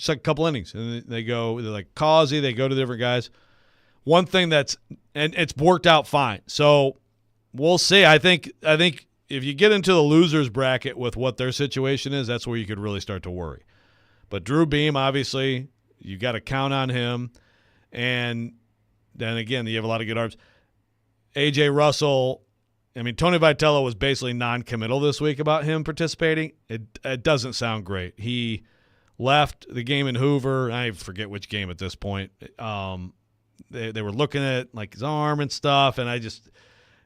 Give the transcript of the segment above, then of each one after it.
just like a couple innings, and they're like Causey, they go to different guys. One thing and it's worked out fine. So we'll see. I think if you get into the losers bracket with what their situation is, that's where you could really start to worry. But Drew Beam, obviously, you got to count on him. And then again, you have a lot of good arms. A.J. Russell, I mean, Tony Vitello was basically non-committal this week about him participating. It doesn't sound great. He left the game in Hoover. I forget which game at this point. They were looking at like his arm and stuff, and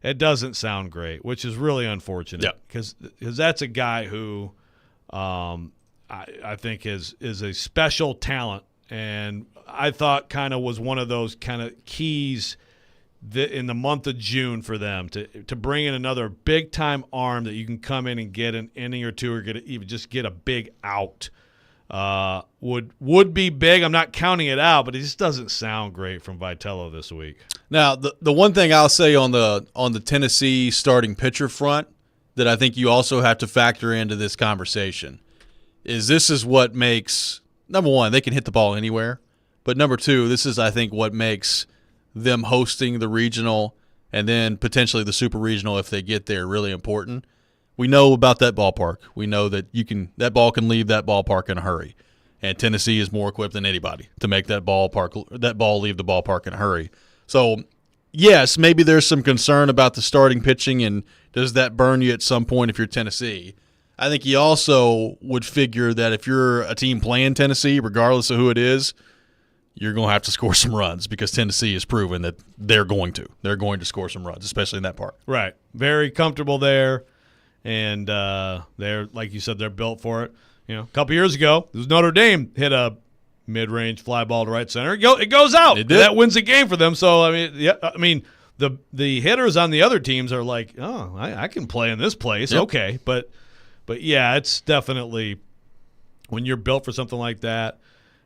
it doesn't sound great, which is really unfortunate because that's a guy who I think is a special talent, and I thought kind of was one of those kind of keys in the month of June for them to bring in another big-time arm that you can come in and get an inning or two or even just get a big out. Would be big. I'm not counting it out, but it just doesn't sound great from Vitello this week. Now, the one thing I'll say on the Tennessee starting pitcher front that I think you also have to factor into this conversation is this is what makes, number one, they can hit the ball anywhere, but number two, this is, I think, what makes them hosting the regional and then potentially the super regional if they get there really important. We know about that ballpark. We know that that ball can leave that ballpark in a hurry, and Tennessee is more equipped than anybody to make that ball leave the ballpark in a hurry. So, yes, maybe there's some concern about the starting pitching, and does that burn you at some point if you're Tennessee? I think you also would figure that if you're a team playing Tennessee, regardless of who it is, you're going to have to score some runs because Tennessee has proven that they're going to. They're going to score some runs, especially in that park. Right. Very comfortable there. And they're, like you said, they're built for it. You know, a couple years ago, Notre Dame hit a mid-range fly ball to right center. It goes out. It did. That wins the game for them. So the hitters on the other teams are like, oh, I can play in this place. Yep. Okay, but yeah, it's definitely when you're built for something like that,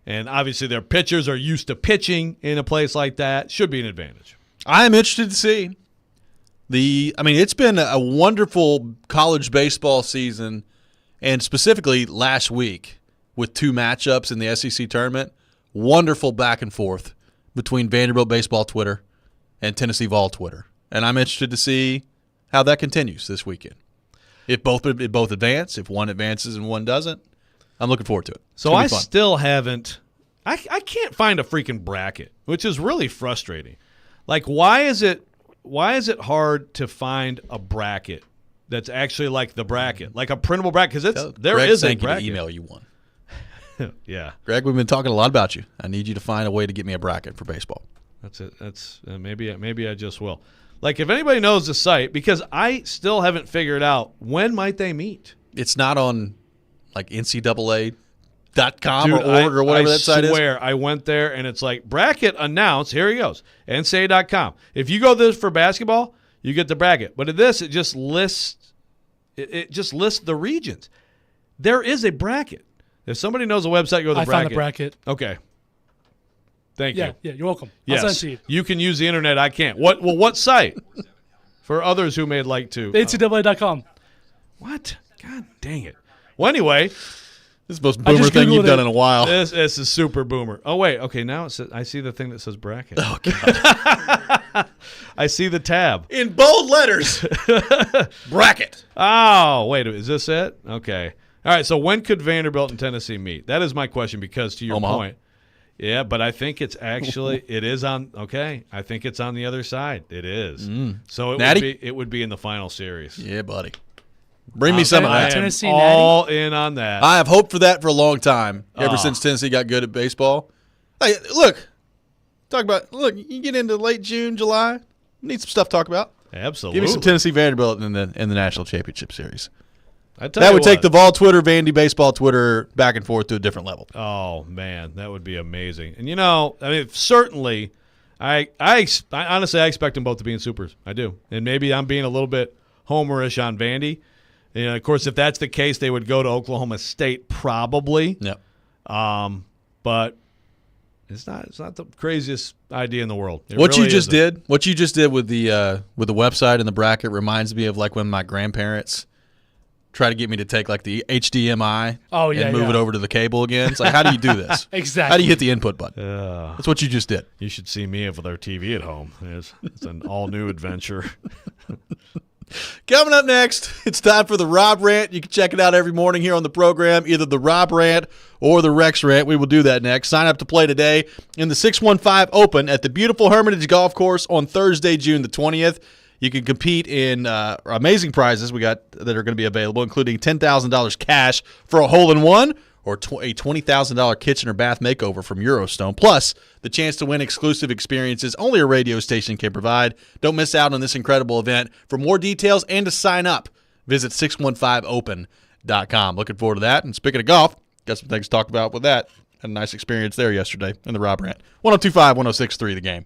and obviously their pitchers are used to pitching in a place like that, should be an advantage. I am interested to see. It's been a wonderful college baseball season, and specifically last week with two matchups in the SEC tournament. Wonderful back and forth between Vanderbilt baseball Twitter and Tennessee Vol Twitter, and I'm interested to see how that continues this weekend. If both advance, if one advances and one doesn't, I'm looking forward to it. So I still haven't. I can't find a freaking bracket, which is really frustrating. Like, why is it hard to find a bracket that's actually like the bracket, like a printable bracket? Because there is a bracket. You to email you one. Yeah, Greg, we've been talking a lot about you. I need you to find a way to get me a bracket for baseball. That's it. That's maybe I just will. Like, if anybody knows the site, because I still haven't figured out when might they meet. It's not on like NCAA.com or org or whatever that site is. I swear I went there and it's like bracket announced. Here he goes. NCAA.com. If you go this for basketball, you get the bracket. But in this, it just lists the regions. There is a bracket. If somebody knows a website, go to the bracket. I found the bracket. Okay. Thank you. Yeah, you're welcome. Yes. I'll send it to you. You can use the internet. I can't. What site? For others who may like to. NCAA.com. What? God dang it. Well, anyway. This is the most boomer thing you've done in a while. This is super boomer. Oh, wait. Okay, now it says, I see the thing that says bracket. Oh, God. I see the tab. In bold letters. Bracket. Oh, wait. Is this it? Okay. All right, so when could Vanderbilt and Tennessee meet? That is my question because, to your Omaha. point. Yeah, but I think it's actually I think it's on the other side. It is. So it would be in the final series. Yeah, buddy. Bring me some of that. Tennessee all in on that. I have hoped for that for a long time, ever since Tennessee got good at baseball. Hey, look, you get into late June, July, we need some stuff to talk about. Absolutely. Give me some Tennessee Vanderbilt in the National Championship Series. That would take the Vol Twitter, Vandy baseball Twitter back and forth to a different level. Oh, man, that would be amazing. And, certainly, I honestly, I expect them both to be in supers. I do. And maybe I'm being a little bit homerish on Vandy. And, of course, if that's the case, they would go to Oklahoma State probably. Yep. But it's not the craziest idea in the world. What you just did with the website and the bracket reminds me of like when my grandparents try to get me to take like the HDMI and move yeah. it over to the cable again. It's like, how do you do this? Exactly. How do you hit the input button? Yeah. That's what you just did. You should see me with our TV at home. It's an all-new adventure. Coming up next, it's time for the Rob Rant. You can check it out every morning here on the program, either the Rob Rant or the Rex Rant. We will do that next. Sign up to play today in the 615 Open at the beautiful Hermitage Golf Course on Thursday, June the 20th. You can compete in amazing prizes we got that are going to be available, including $10,000 cash for a hole-in-one or a $20,000 kitchen or bath makeover from Eurostone, plus the chance to win exclusive experiences only a radio station can provide. Don't miss out on this incredible event. For more details and to sign up, visit 615open.com. Looking forward to that. And speaking of golf, got some things to talk about with that. Had a nice experience there yesterday in the Rob Rant. 102.5, 106.3 The Game.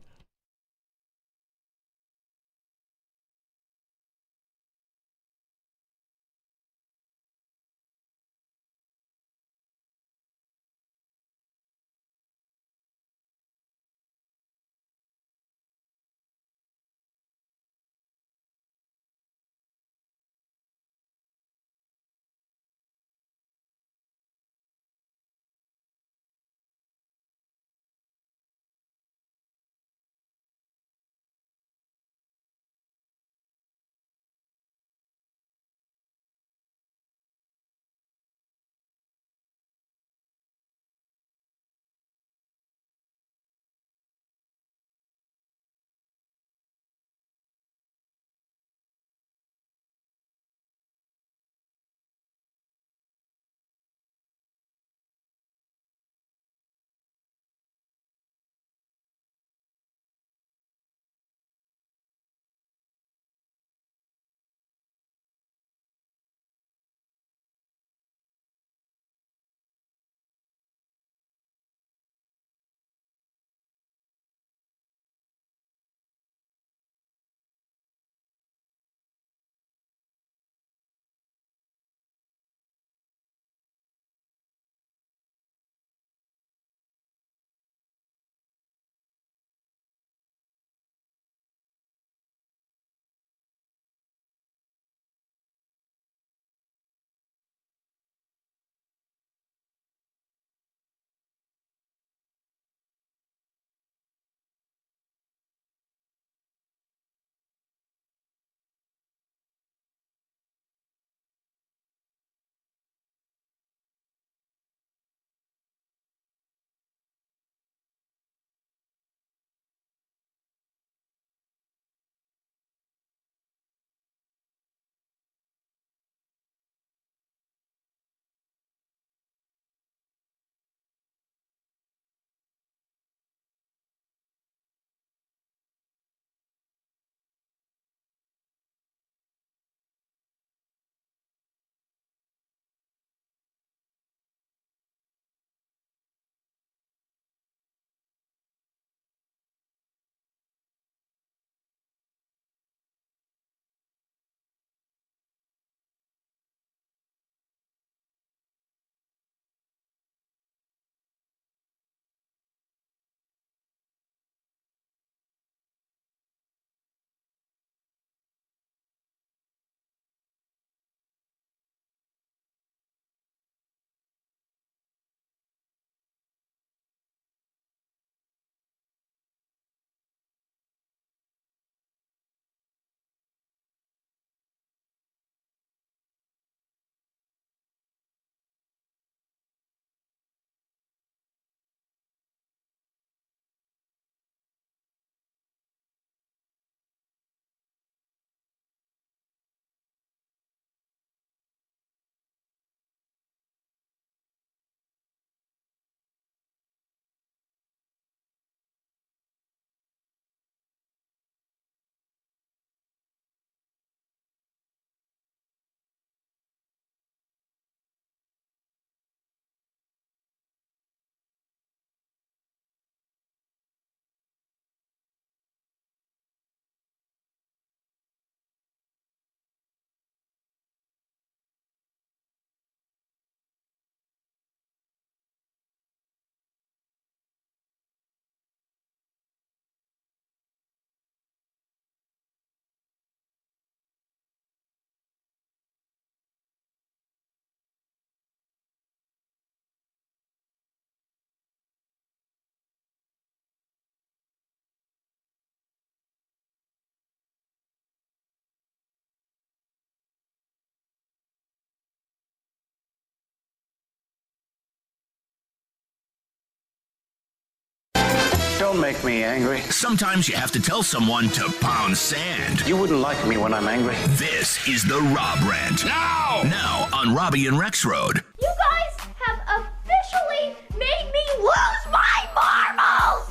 Don't make me angry. Sometimes you have to tell someone to pound sand. You wouldn't like me when I'm angry. This is the Rob Rant. Now on Robby and Rexrode. You guys have officially made me lose my marbles!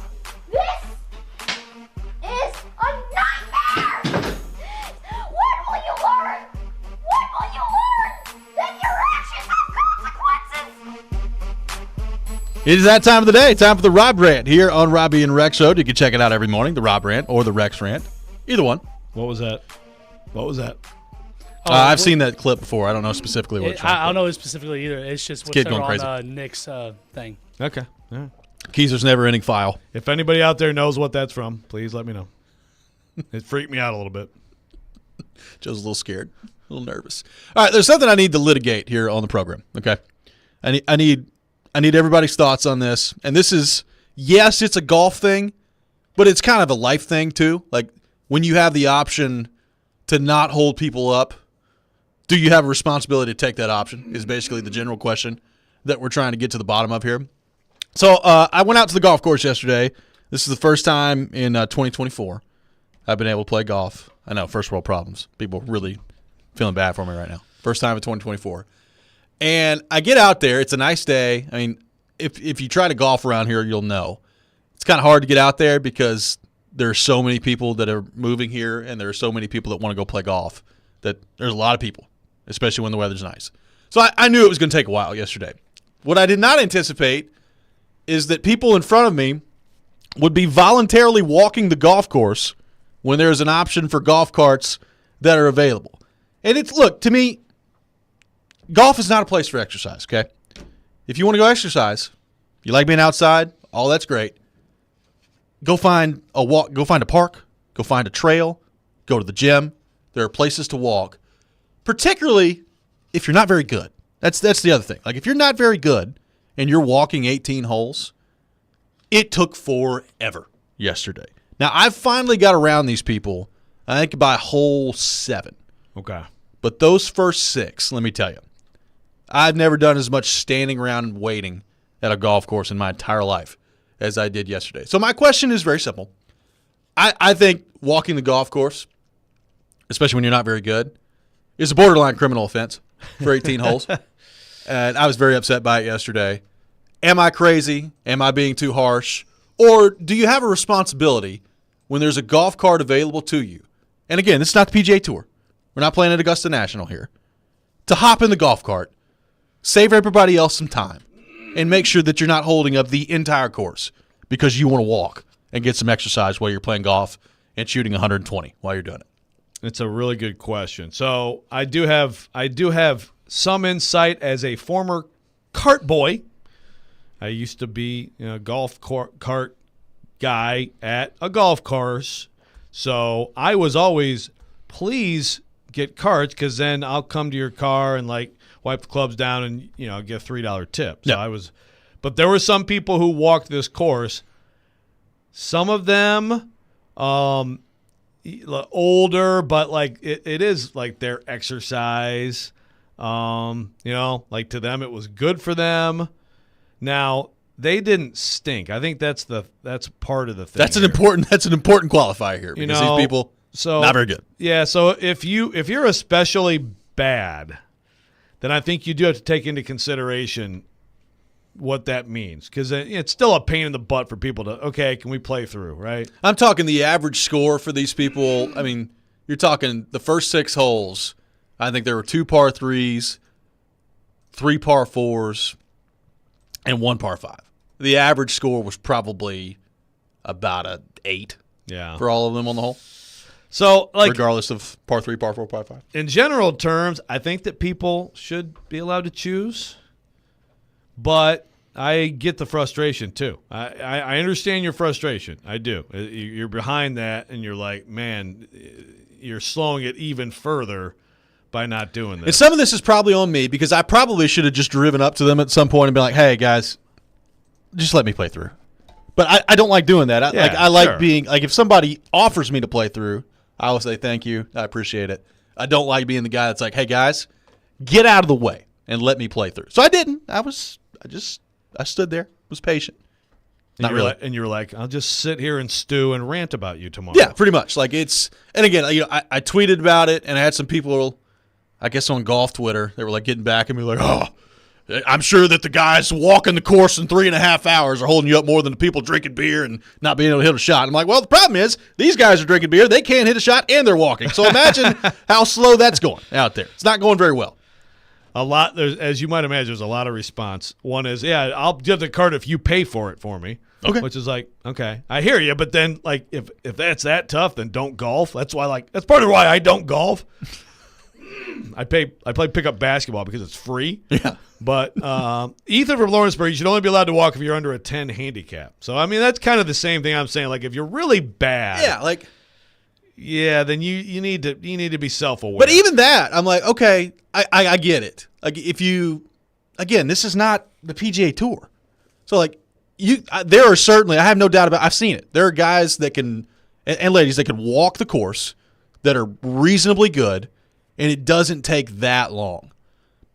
This is a nightmare! When will you learn? When will you learn that your actions have consequences? It is that time of the day. Time for the Rob Rant here on Robby and Rexrode. You can check it out every morning, the Rob Rant or the Rex Rant. Either one. What was that? I've seen that clip before. I don't know specifically what it's from. I don't know it specifically either. It's just what's kid there going on Nick's thing. Okay. All right. Keezer's never-ending file. If anybody out there knows what that's from, please let me know. It freaked me out a little bit. Joe's a little scared, a little nervous. All right, there's something I need to litigate here on the program, okay? I need everybody's thoughts on this. And this is, yes, it's a golf thing, but it's kind of a life thing too. Like when you have the option to not hold people up, do you have a responsibility to take that option is basically the general question that we're trying to get to the bottom of here. So I went out to the golf course yesterday. This is the first time in 2024 I've been able to play golf. I know, first world problems. People really feeling bad for me right now. First time in 2024. And I get out there. It's a nice day. I mean, if you try to golf around here, you'll know. It's kind of hard to get out there because there are so many people that are moving here, and there are so many people that want to go play golf that there's a lot of people, especially when the weather's nice. So I knew it was going to take a while yesterday. What I did not anticipate is that people in front of me would be voluntarily walking the golf course when there's an option for golf carts that are available. And look, to me, golf is not a place for exercise, okay? If you want to go exercise, you like being outside, all that's great. Go find a walk, go find a park, go find a trail, go to the gym. There are places to walk, particularly if you're not very good. That's the other thing. Like if you're not very good and you're walking 18 holes, it took forever yesterday. Now, I've finally got around these people, I think, by hole 7. Okay. But those first 6, let me tell you, I've never done as much standing around and waiting at a golf course in my entire life as I did yesterday. So my question is very simple. I think walking the golf course, especially when you're not very good, is a borderline criminal offense for 18 holes. And I was very upset by it yesterday. Am I crazy? Am I being too harsh? Or do you have a responsibility when there's a golf cart available to you? And again, this is not the PGA Tour. We're not playing at Augusta National here. To hop in the golf cart, save everybody else some time, and make sure that you're not holding up the entire course because you want to walk and get some exercise while you're playing golf and shooting 120 while you're doing it. It's a really good question. So I do have some insight as a former cart boy. I used to be a golf cart guy at a golf course. So I was always, please get carts because then I'll come to your car and like wipe the clubs down and get a $3 tip. So but there were some people who walked this course. Some of them older, but like it is like their exercise. Like to them it was good for them. Now, they didn't stink. I think that's part of the thing. That's an important qualifier here because these people not very good. Yeah, so if you're especially bad, then I think you do have to take into consideration what that means because it's still a pain in the butt for people to, okay, can we play through, right? I'm talking the average score for these people. I mean, you're talking the first 6 holes. I think there were 2 par 3s, 3 par 4s, and 1 par 5. The average score was probably about a 8 for all of them on the hole. So, regardless of par 3, par 4, par 5. In general terms, I think that people should be allowed to choose, but I get the frustration too. I understand your frustration. I do. You're behind that, and you're like, man, you're slowing it even further by not doing this. And some of this is probably on me because I probably should have just driven up to them at some point and been like, hey, guys, just let me play through. But I don't like doing that. I like being – like if somebody offers me to play through, I will say thank you. I appreciate it. I don't like being the guy that's like, hey, guys, get out of the way and let me play through. So I didn't. I stood there, was patient. Not really. And you're like, I'll just sit here and stew and rant about you tomorrow. Yeah, pretty much. Like it's, and again, I tweeted about it, and I had some people, I guess on golf Twitter, they were like getting back at me like, oh, I'm sure that the guys walking the course in 3.5 hours are holding you up more than the people drinking beer and not being able to hit a shot. I'm like, well, the problem is these guys are drinking beer, they can't hit a shot, and they're walking. So imagine how slow that's going out there. It's not going very well. As you might imagine, there's a lot of response. One is, yeah, I'll give the cart if you pay for it for me. Okay. Which is like, okay, I hear you, but then like if that's that tough, then don't golf. That's part of why I don't golf. I play pickup basketball because it's free. Yeah. But Ethan from Lawrenceburg, you should only be allowed to walk if you're under a 10 handicap. So I mean that's kind of the same thing I'm saying. Like if you're really bad, then you need to be self-aware. But even that, I'm like, okay, I get it. Like if you, again, this is not the PGA Tour, so like there are certainly, I have no doubt about, I've seen it. There are guys that can and ladies that can walk the course that are reasonably good, and it doesn't take that long.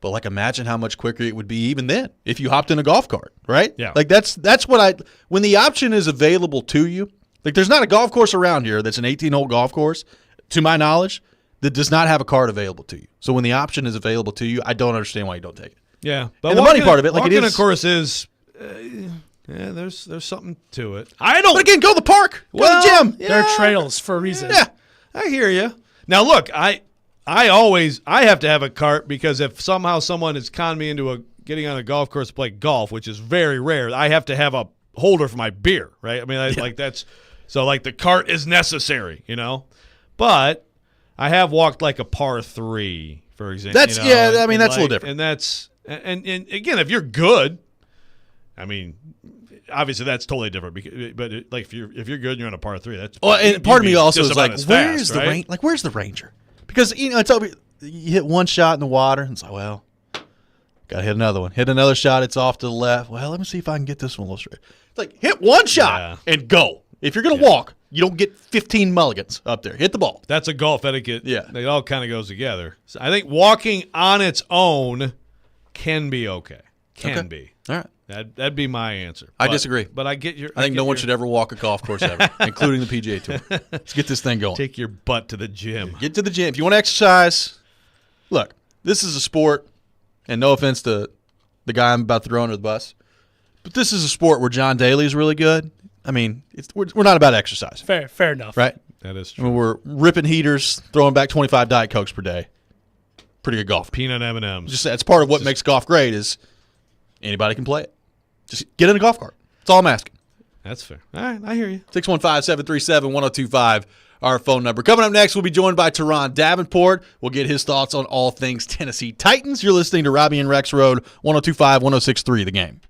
But like, imagine how much quicker it would be even then if you hopped in a golf cart, right? Yeah. Like that's what when the option is available to you. Like there's not a golf course around here that's an 18-hole golf course, to my knowledge, that does not have a cart available to you. So when the option is available to you, I don't understand why you don't take it. Yeah, but and the money part of it, like it is, of course, is there's something to it. But again, go to the park, go to the gym. Yeah. There are trails for a reason. Yeah, I hear you. Now look, I have to have a cart because if somehow someone has conned me into getting on a golf course to play golf, which is very rare, I have to have a holder for my beer, right? I mean, like that's so like the cart is necessary, But I have walked like a par 3, for example. That's I mean that's a little different. And that's and again, if you're good, I mean, obviously that's totally different. But like if you're good, and you're on a par 3. That's and part of me also just is about like, as where's fast, the right? where's the Ranger? Because it's over, you hit one shot in the water, and it's like, well, gotta hit another one. Hit another shot, it's off to the left. Well, let me see if I can get this one a little straight. It's like hit one shot and go. If you're gonna walk, you don't get 15 mulligans up there. Hit the ball. That's a golf etiquette. Yeah. It all kind of goes together. So I think walking on its own can be okay. Can be. All right. That'd be my answer. I disagree. But I get your. I think no one should ever walk a golf course ever, including the PGA Tour. Let's get this thing going. Take your butt to the gym. Get to the gym. If you want to exercise, look, this is a sport, and no offense to the guy I'm about to throw under the bus, but this is a sport where John Daly is really good. I mean, we're not about exercise. Fair enough. Right? That is I true. mean, we're ripping heaters, throwing back 25 Diet Cokes per day. Pretty good golf. Peanut M&Ms. Just that's part of what makes golf great is anybody can play it. Just get in a golf cart. That's all I'm asking. That's fair. All right, I hear you. 615-737-1025, our phone number. Coming up next, we'll be joined by Teron Davenport. We'll get his thoughts on all things Tennessee Titans. You're listening to Robby and Rexrode, 102.5, 106.3 The Game.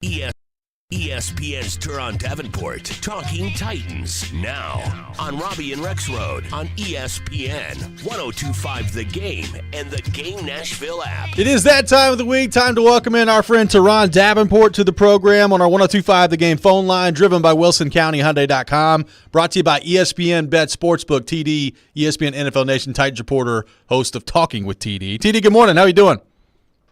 ESPN's Turon Davenport, Talking Titans, now on Robby and Rexrode on ESPN, 102.5 The Game, and the Game Nashville app. It is that time of the week. Time to welcome in our friend Turon Davenport to the program on our 102.5 The Game phone line, driven by WilsonCountyHyundai.com, brought to you by ESPN Bet Sportsbook. TD, ESPN NFL Nation Titans reporter, host of Talking with TD. TD, good morning. How are you doing?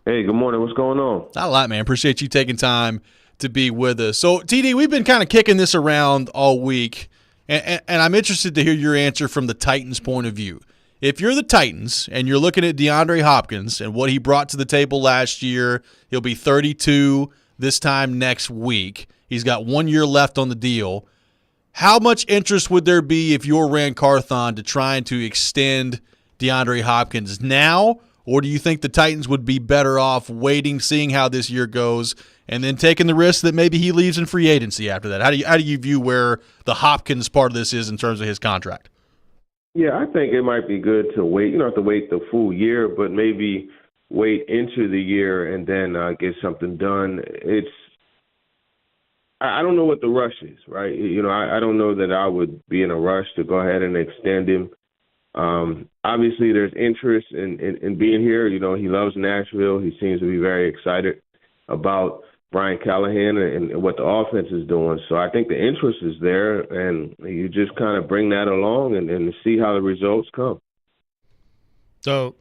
Hey, good morning. What's going on? Not a lot, man. Appreciate you taking time to be with us. So, TD, we've been kind of kicking this around all week, and I'm interested to hear your answer from the Titans' point of view. If you're the Titans and you're looking at DeAndre Hopkins and what he brought to the table last year, he'll be 32 this time next week. He's got 1 year left on the deal. How much interest would there be if you're Ran Carthon to trying to extend DeAndre Hopkins now, or do you think the Titans would be better off waiting, seeing how this year goes, and then taking the risk that maybe he leaves in free agency after that? How do you view where the Hopkins part of this is in terms of his contract? Yeah, I think it might be good to wait. You don't have to wait the full year, but maybe wait into the year and then get something done. I don't know what the rush is, right? I don't know that I would be in a rush to go ahead and extend him. Obviously, there's interest in being here. He loves Nashville. He seems to be very excited about Brian Callahan and what the offense is doing. So I think the interest is there, and you just kind of bring that along and see how the results come. So,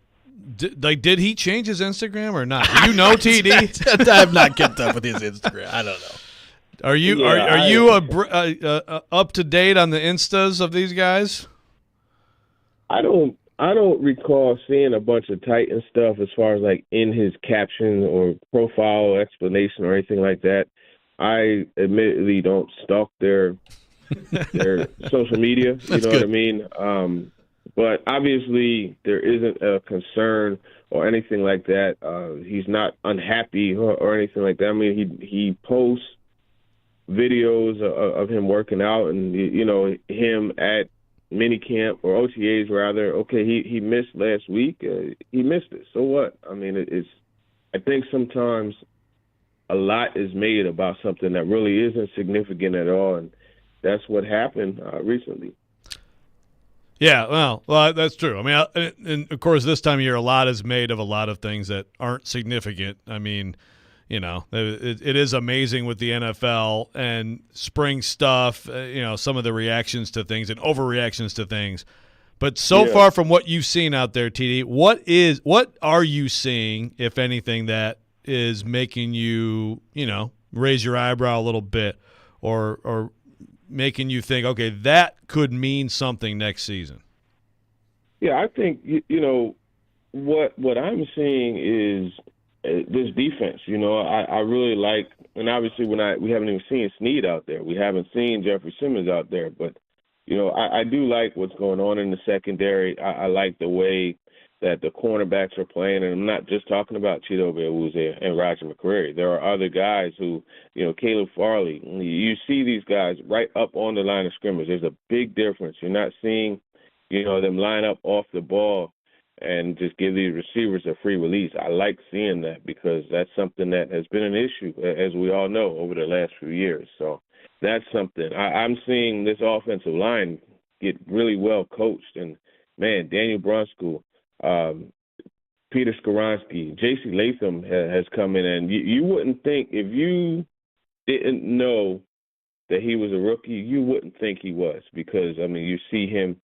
did he change his Instagram or not? Do you know, TD? I have not kept up with his Instagram. I don't know. Are you up to date on the Instas of these guys? I don't recall seeing a bunch of Titan stuff as far as like in his caption or profile explanation or anything like that. I admittedly don't stalk their social media. That's know good. what I mean? But obviously there isn't a concern or anything like that. He's not unhappy or anything like that. I mean, he posts videos of him working out and, him at minicamp or OTAs rather. Okay, he missed last week. He missed it. So what? I mean, I think sometimes a lot is made about something that really isn't significant at all, and that's what happened recently. Yeah, well, that's true. I mean, and of course, this time of year, a lot is made of a lot of things that aren't significant. I mean, it is amazing with the NFL and spring stuff, some of the reactions to things and overreactions to things. But so far from what you've seen out there, TD, what are you seeing, if anything, that is making you, raise your eyebrow a little bit or making you think, okay, that could mean something next season? Yeah, I think, what I'm seeing is this defense. I really like, and obviously we haven't even seen Snead out there. We haven't seen Jeffrey Simmons out there, but I do like what's going on in the secondary. I like the way that the cornerbacks are playing, and I'm not just talking about Chidobe Awuzie and Roger McCreary. There are other guys who, Caleb Farley. You see these guys right up on the line of scrimmage. There's a big difference. You're not seeing, them line up off the ball and just give these receivers a free release. I like seeing that because that's something that has been an issue, as we all know, over the last few years. So that's something. I'm seeing this offensive line get really well coached. And, man, Daniel Brunskill, Peter Skoronski, J.C. Latham has come in. And you wouldn't think, if you didn't know that he was a rookie, you wouldn't think he was because, you see him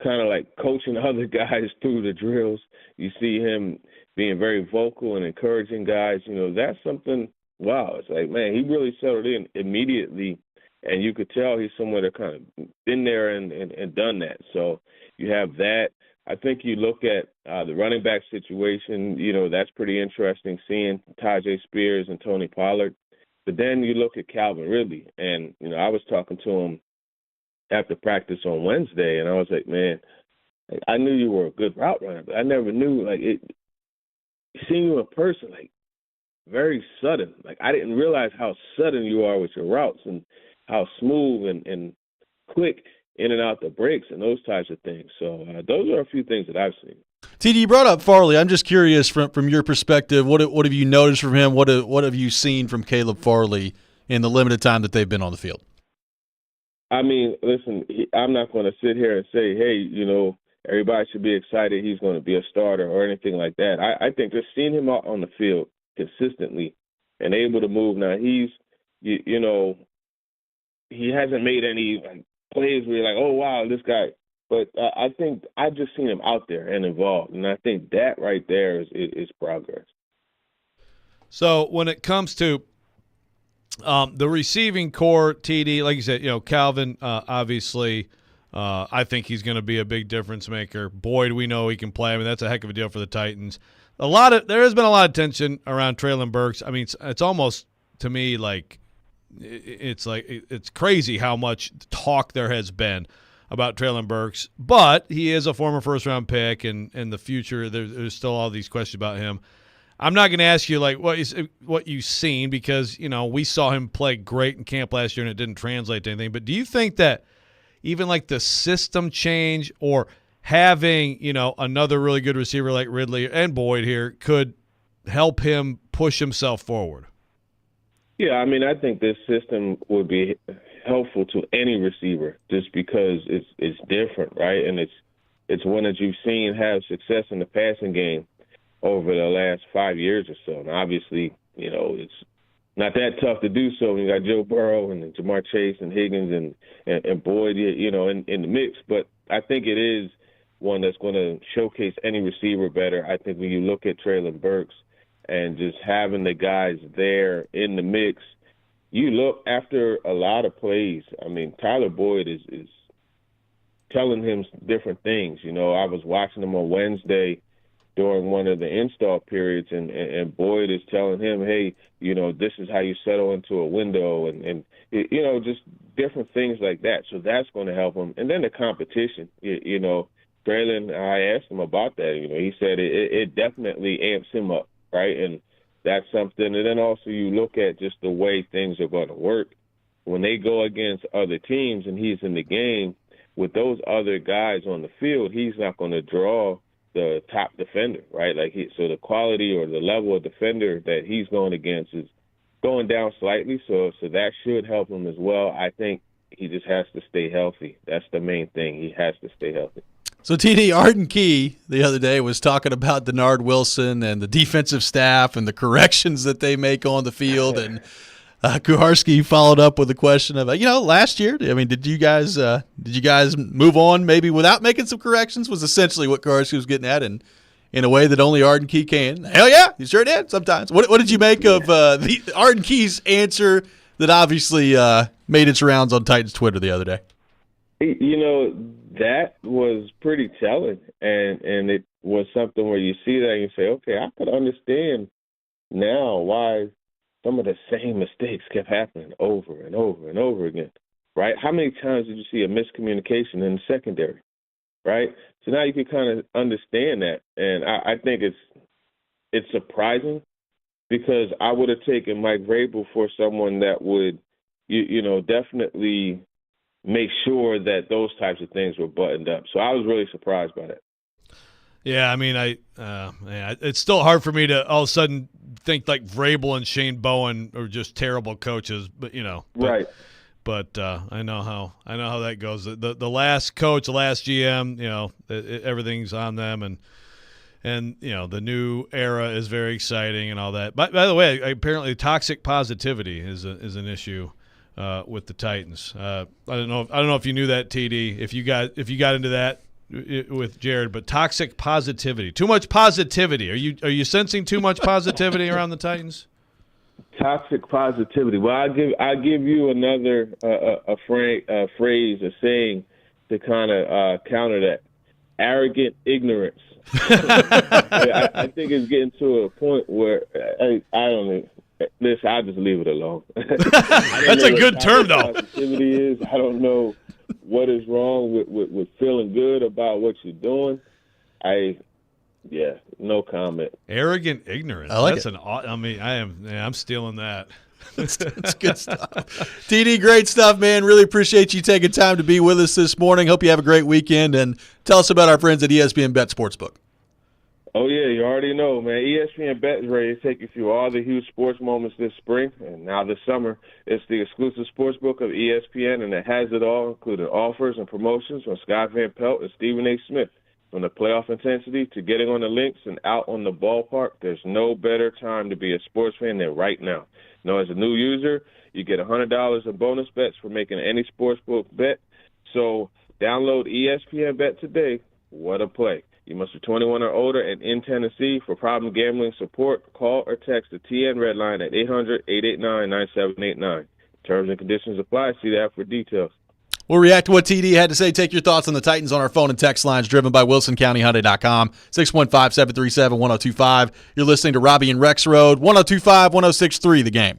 kind of like coaching other guys through the drills. You see him being very vocal and encouraging guys. That's something, wow. It's like, man, he really settled in immediately, and you could tell he's someone that kind of been there and done that. So you have that. I think you look at the running back situation, that's pretty interesting, seeing Tajay Spears and Tony Pollard. But then you look at Calvin Ridley, and, I was talking to him after practice on Wednesday, and I was like, man, I knew you were a good route runner, but I never knew, seeing you in person, very sudden. I didn't realize how sudden you are with your routes and how smooth and quick in and out the breaks and those types of things. So those are a few things that I've seen. TD, you brought up Farley. I'm just curious from your perspective, what have you noticed from him? What have you seen from Caleb Farley in the limited time that they've been on the field? I mean, listen, I'm not going to sit here and say, hey, everybody should be excited he's going to be a starter or anything like that. I think just seeing him out on the field consistently and able to move. Now, he hasn't made any plays where you're like, oh, wow, this guy. But I think I've just seen him out there and involved, and I think that right there is progress. So when it comes to the receiving core, TD, like you said, Calvin, obviously, I think he's going to be a big difference maker. Boyd, we know he can play. I mean, that's a heck of a deal for the Titans. There has been a lot of tension around Treylon Burks. I mean, it's almost to me like it's crazy how much talk there has been about Treylon Burks, but he is a former first-round pick, and in the future there's still all these questions about him. I'm not going to ask you like what you've seen because we saw him play great in camp last year and it didn't translate to anything. But do you think that even like the system change or having another really good receiver like Ridley and Boyd here could help him push himself forward? Yeah, I mean, I think this system would be helpful to any receiver just because it's different, right? And it's one that you've seen have success in the passing game over the last 5 years or so. And obviously, it's not that tough to do so when you got Joe Burrow and Jamar Chase and Higgins and Boyd, in the mix. But I think it is one that's going to showcase any receiver better. I think when you look at Treylon Burks and just having the guys there in the mix, you look after a lot of plays. I mean, Tyler Boyd is telling him different things. I was watching him on Wednesday during one of the install periods, and Boyd is telling him, hey, this is how you settle into a window, and just different things like that. So that's going to help him. And then the competition, Treylon, I asked him about that. He said it definitely amps him up, right? And that's something. And then also you look at just the way things are going to work. When they go against other teams and he's in the game, with those other guys on the field, he's not going to draw the top defender, right? So the quality or the level of defender that he's going against is going down slightly. So that should help him as well. I think he just has to stay healthy. That's the main thing. He has to stay healthy. So, TD, Arden Key the other day was talking about Denard Wilson and the defensive staff and the corrections that they make on the field. And Kuharski followed up with a question about, last year, I mean, did you guys move on maybe without making some corrections? Was essentially what Kuharski was getting at, and in a way that only Arden Key can. Hell yeah, you sure did sometimes. What did you make of the Arden Key's answer that obviously made its rounds on Titans Twitter the other day? That was pretty telling, and it was something where you see that and you say, okay, I could understand now why some of the same mistakes kept happening over and over and over again, right? How many times did you see a miscommunication in the secondary, right? So now you can kind of understand that, and I think it's surprising because I would have taken Mike Vrabel for someone that would, definitely make sure that those types of things were buttoned up. So I was really surprised by that. Yeah, I mean, it's still hard for me to all of a sudden think like Vrabel and Shane Bowen are just terrible coaches, but right. But I know how that goes. The last coach, the last GM, everything's on them, and the new era is very exciting and all that. By the way, apparently toxic positivity is an issue with the Titans. I don't know if you knew that, TD. If you got into that with Jared, but toxic positivity, too much positivity. Are you sensing too much positivity around the Titans? Toxic positivity. Well, I give you another phrase, a saying to kind of counter that. Arrogant ignorance. I think it's getting to a point where I don't know. Listen, I'll just leave it alone. That's a good term, though. Positivity is. I don't know what is wrong with feeling good about what you're doing. No comment. Arrogant ignorance. I like I'm stealing that. That's good stuff. TD, great stuff, man. Really appreciate you taking time to be with us this morning. Hope you have a great weekend, and tell us about our friends at ESPN Bet Sportsbook. Oh, yeah, you already know, man. ESPN Bet is ready to take you through all the huge sports moments this spring. And now this summer, it's the exclusive sportsbook of ESPN, and it has it all, including offers and promotions from Scott Van Pelt and Stephen A. Smith. From the playoff intensity to getting on the links and out on the ballpark, there's no better time to be a sports fan than right now. You know, as a new user, you get $100 in bonus bets for making any sportsbook bet. So download ESPN Bet today. What a play. You must be 21 or older and in Tennessee. For problem gambling support, call or text the TN Red Line at 800-889-9789. Terms and conditions apply. See the app for details. We'll react to what TD had to say. Take your thoughts on the Titans on our phone and text lines driven by WilsonCountyHyundai.com, 615-737-1025. You're listening to Robby and Rexrode, 102.5, 106.3 The Game.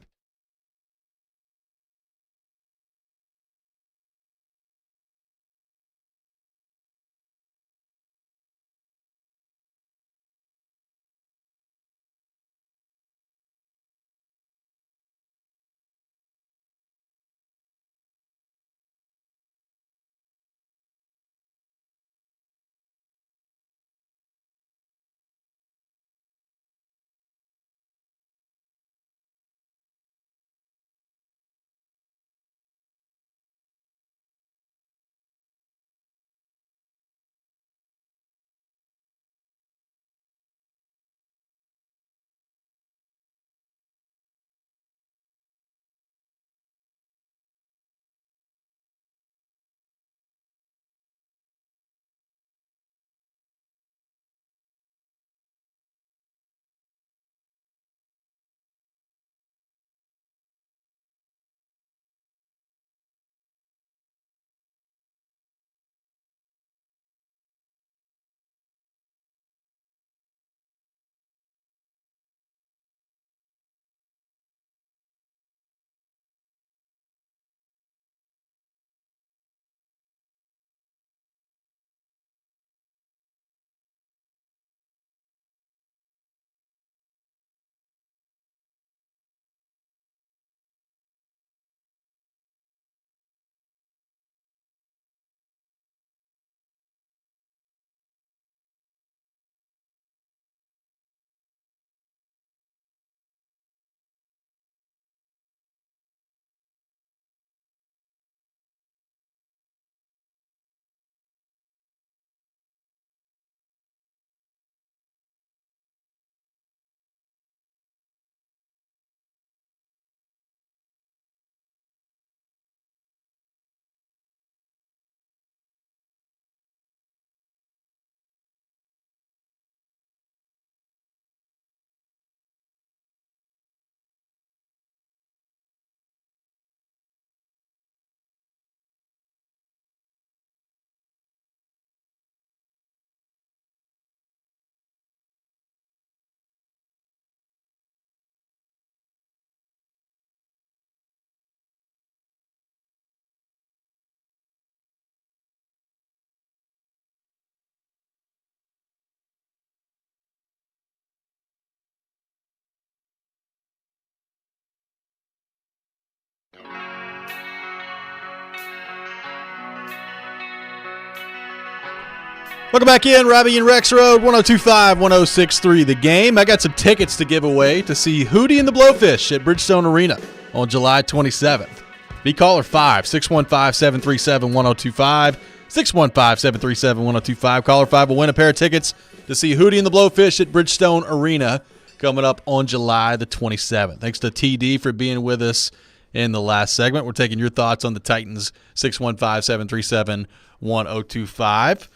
Welcome back in, Robby and Rexrode, 102.5, 106.3 The Game. I got some tickets to give away to see Hootie and the Blowfish at Bridgestone Arena on July 27th. Be caller 5, 615-737-1025, 615-737-1025. Caller 5 will win a pair of tickets to see Hootie and the Blowfish at Bridgestone Arena coming up on July the 27th. Thanks to TD for being with us in the last segment. We're taking your thoughts on the Titans, 615-737-1025.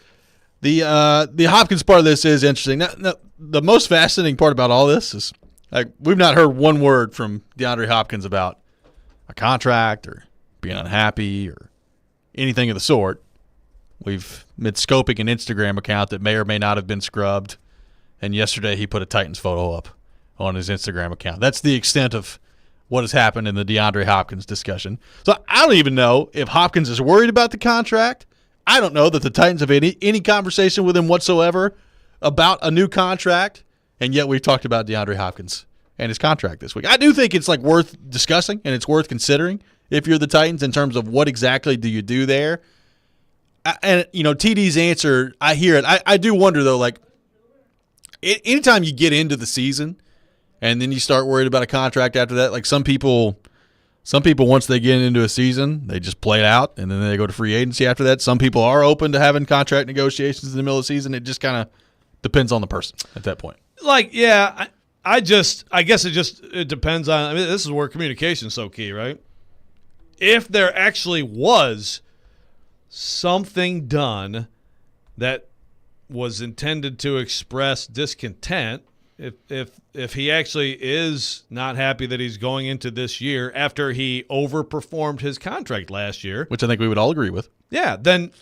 The Hopkins part of this is interesting. Now, the most fascinating part about all this is we've not heard one word from DeAndre Hopkins about a contract or being unhappy or anything of the sort. We've been scoping an Instagram account that may or may not have been scrubbed, and yesterday he put a Titans photo up on his Instagram account. That's the extent of what has happened in the DeAndre Hopkins discussion. So I don't even know if Hopkins is worried about the contract. I don't know that the Titans have any conversation with him whatsoever about a new contract, and yet we've talked about DeAndre Hopkins and his contract this week. I do think it's worth discussing and it's worth considering if you're the Titans in terms of what exactly do you do there. And TD's answer, I hear it. I do wonder though, anytime you get into the season and then you start worried about a contract after that, like some people once they get into a season, they just play it out and then they go to free agency after that. Some people are open to having contract negotiations in the middle of the season. It just kind of depends on the person at that point. Like, yeah, I guess it depends on. I mean, this is where communication is so key, right? If there actually was something done that was intended to express discontent, if he actually is not happy that he's going into this year after he overperformed his contract last year, Which I think we would all agree with. yeah, then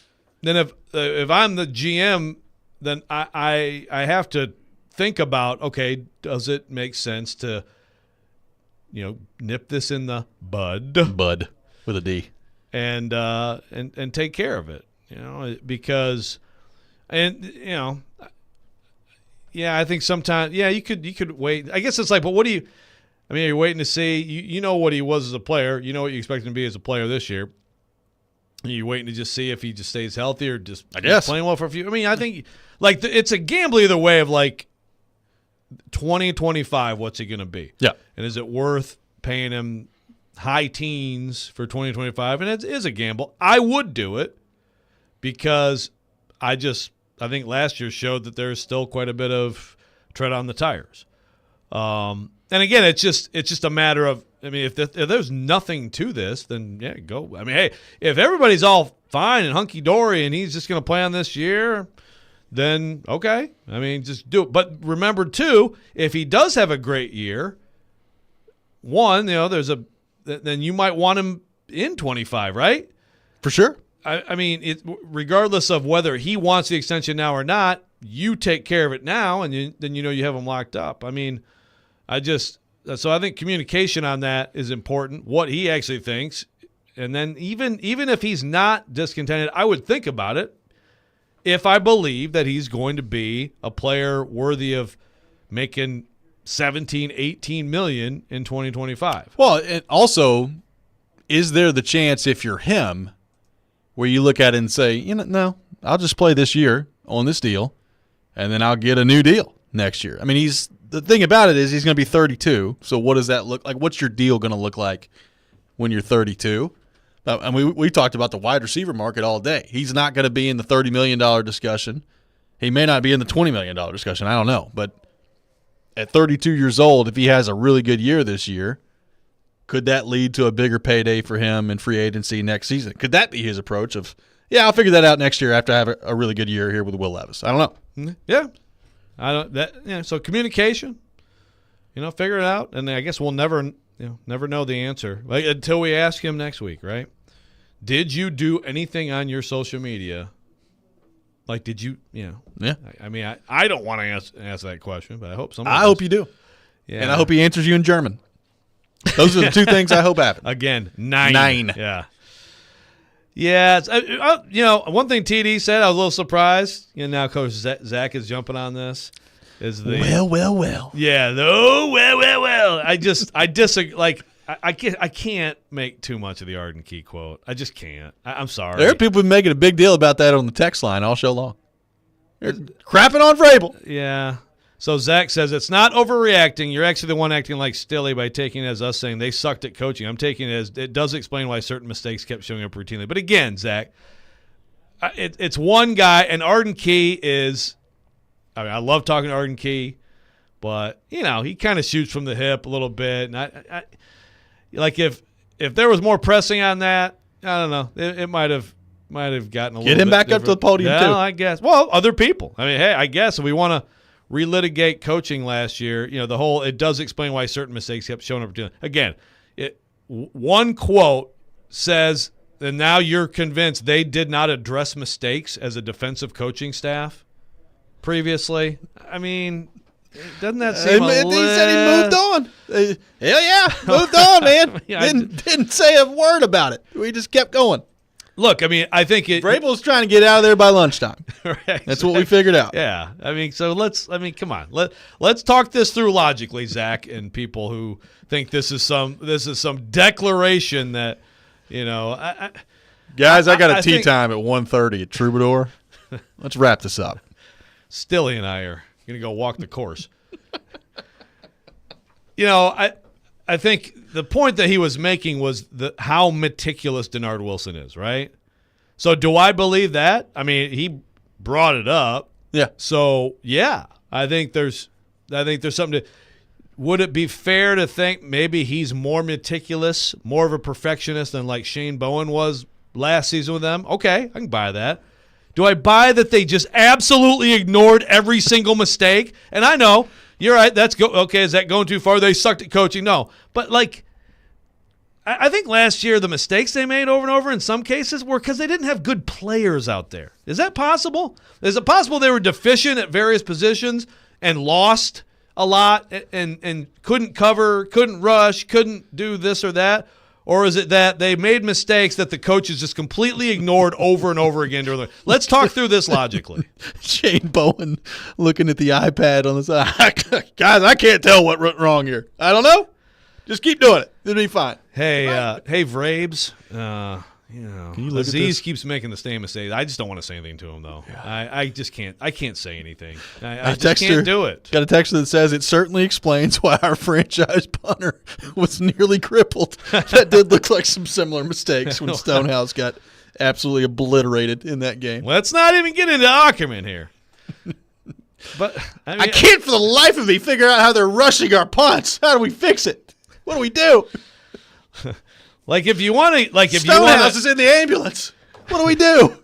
if I'm the GM, then I have to think about, okay, does it make sense to nip this in the bud Bud with a D. and take care of it, because yeah, I think sometimes, yeah, you could wait. I guess it's like, but what do you? I mean, are you waiting to see? You know what he was as a player. You know what you expect him to be as a player this year. Are you waiting to just see if he just stays healthy or just playing well for a few? I mean, I think like it's a gamble either way of like 2025. What's he going to be? Yeah, and is it worth paying him high teens for 2025? And it is a gamble. I would do it because I think last year showed that there's still quite a bit of tread on the tires. And again, it's just a matter of, I mean, if there's nothing to this, then yeah, go. I mean, hey, if everybody's all fine and hunky-dory and he's just going to play on this year, then okay. I mean, just do it. But remember, too, if he does have a great year, then you might want him in 25, right? for sure. I mean, regardless of whether he wants the extension now or not, you take care of it now, and then you have him locked up. I mean, so I think communication on that is important, what he actually thinks. And then even if he's not discontented, I would think about it if I believe that he's going to be a player worthy of making 17, 18 million in 2025. Well, and also, is there the chance if you're him where you look at it and say, no, I'll just play this year on this deal, and then I'll get a new deal next year? I mean, the thing about it is he's going to be 32, so what does that look like? What's your deal going to look like when you're 32? And we talked about the wide receiver market all day. He's not going to be in the $30 million discussion. He may not be in the $20 million discussion. I don't know. But at 32 years old, if he has a really good year this year, could that lead to a bigger payday for him in free agency next season? Could that be his approach of, yeah, I'll figure that out next year after I have a really good year here with Will Levis? I don't know. Yeah. So communication, figure it out. And I guess we'll never know the answer until we ask him next week, right? Did you do anything on your social media? Like, did you, Yeah. I mean, I don't want to ask that question, but I hope somebody I does. hope you do. Yeah. And I hope he answers you in German. Those are the two things I hope happen. Again, 9. 9. Yeah. Yeah. One thing TD said, I was a little surprised. Now Coach Zach is jumping on this. Well. Yeah. Well. I disagree. Like, I can't make too much of the Arden Key quote. I just can't. I'm sorry. There are people making a big deal about that on the text line all show long. They're crapping on Vrabel. Yeah. So Zach says, it's not overreacting. You're actually the one acting like Stilly by taking it as us saying they sucked at coaching. I'm taking it as it does explain why certain mistakes kept showing up routinely. But again, Zach, it's one guy, and Arden Key is – I love talking to Arden Key, but, he kind of shoots from the hip a little bit. And I like if there was more pressing on that, I don't know. It might have gotten a little bit Get him back different. up to the podium, too. I guess. Well, other people. I mean, hey, I guess if we want to relitigate coaching last year, the whole it does explain why certain mistakes kept showing up. Again, one quote says, and now you're convinced they did not address mistakes as a defensive coaching staff previously. I mean, doesn't that seem He said he moved on. Hell yeah, moved on, man. Didn't say a word about it. We just kept going. Look, I mean, I think Vrabel's trying to get out of there by lunchtime. Right, That's what we figured out. Yeah, I mean, so come on. Let's talk this through logically, Zach, and people who think this is some declaration that, Guys, I got a tea think time at 1:30 at Troubadour. Let's wrap this up. Stilly and I are Going to go walk the course. You know, I think the point that he was making was how meticulous Denard Wilson is, right? So do I believe that? I mean, he brought it up. Yeah. So, yeah, I think there's something to – would it be fair to think maybe he's more meticulous, more of a perfectionist than like Shane Bowen was last season with them? Okay, I can buy that. Do I buy that they just absolutely ignored every single mistake? And I know, you're right, okay, is that going too far? They sucked at coaching? No. But, like, I think last year the mistakes they made over and over in some cases were because they didn't have good players out there. Is that possible? Is it possible they were deficient at various positions and lost a lot and couldn't cover, couldn't rush, couldn't do this or that? Or is it that they made mistakes that the coaches just completely ignored over and over again? Let's talk through this logically. Shane Bowen looking at the iPad on the side. Guys, I can't tell what went wrong here. I don't know. Just keep doing it. It'll be fine. Hey, Vrabes. You know, Can you look at Aziz this? keeps making the same mistake. I just don't want to say anything to him, though. Yeah. I just can't. I can't say anything. I just can't do it. Got a texter that says it certainly explains why our franchise punter was nearly crippled. That did look like some similar mistakes when Stonehouse got absolutely obliterated in that game. Let's not even get into Ackerman here. But I mean, I can't for the life of me figure out how they're rushing our punts. How do we fix it? What do we do? Like if you want to, like if Stonehouse is in the ambulance. What do we do?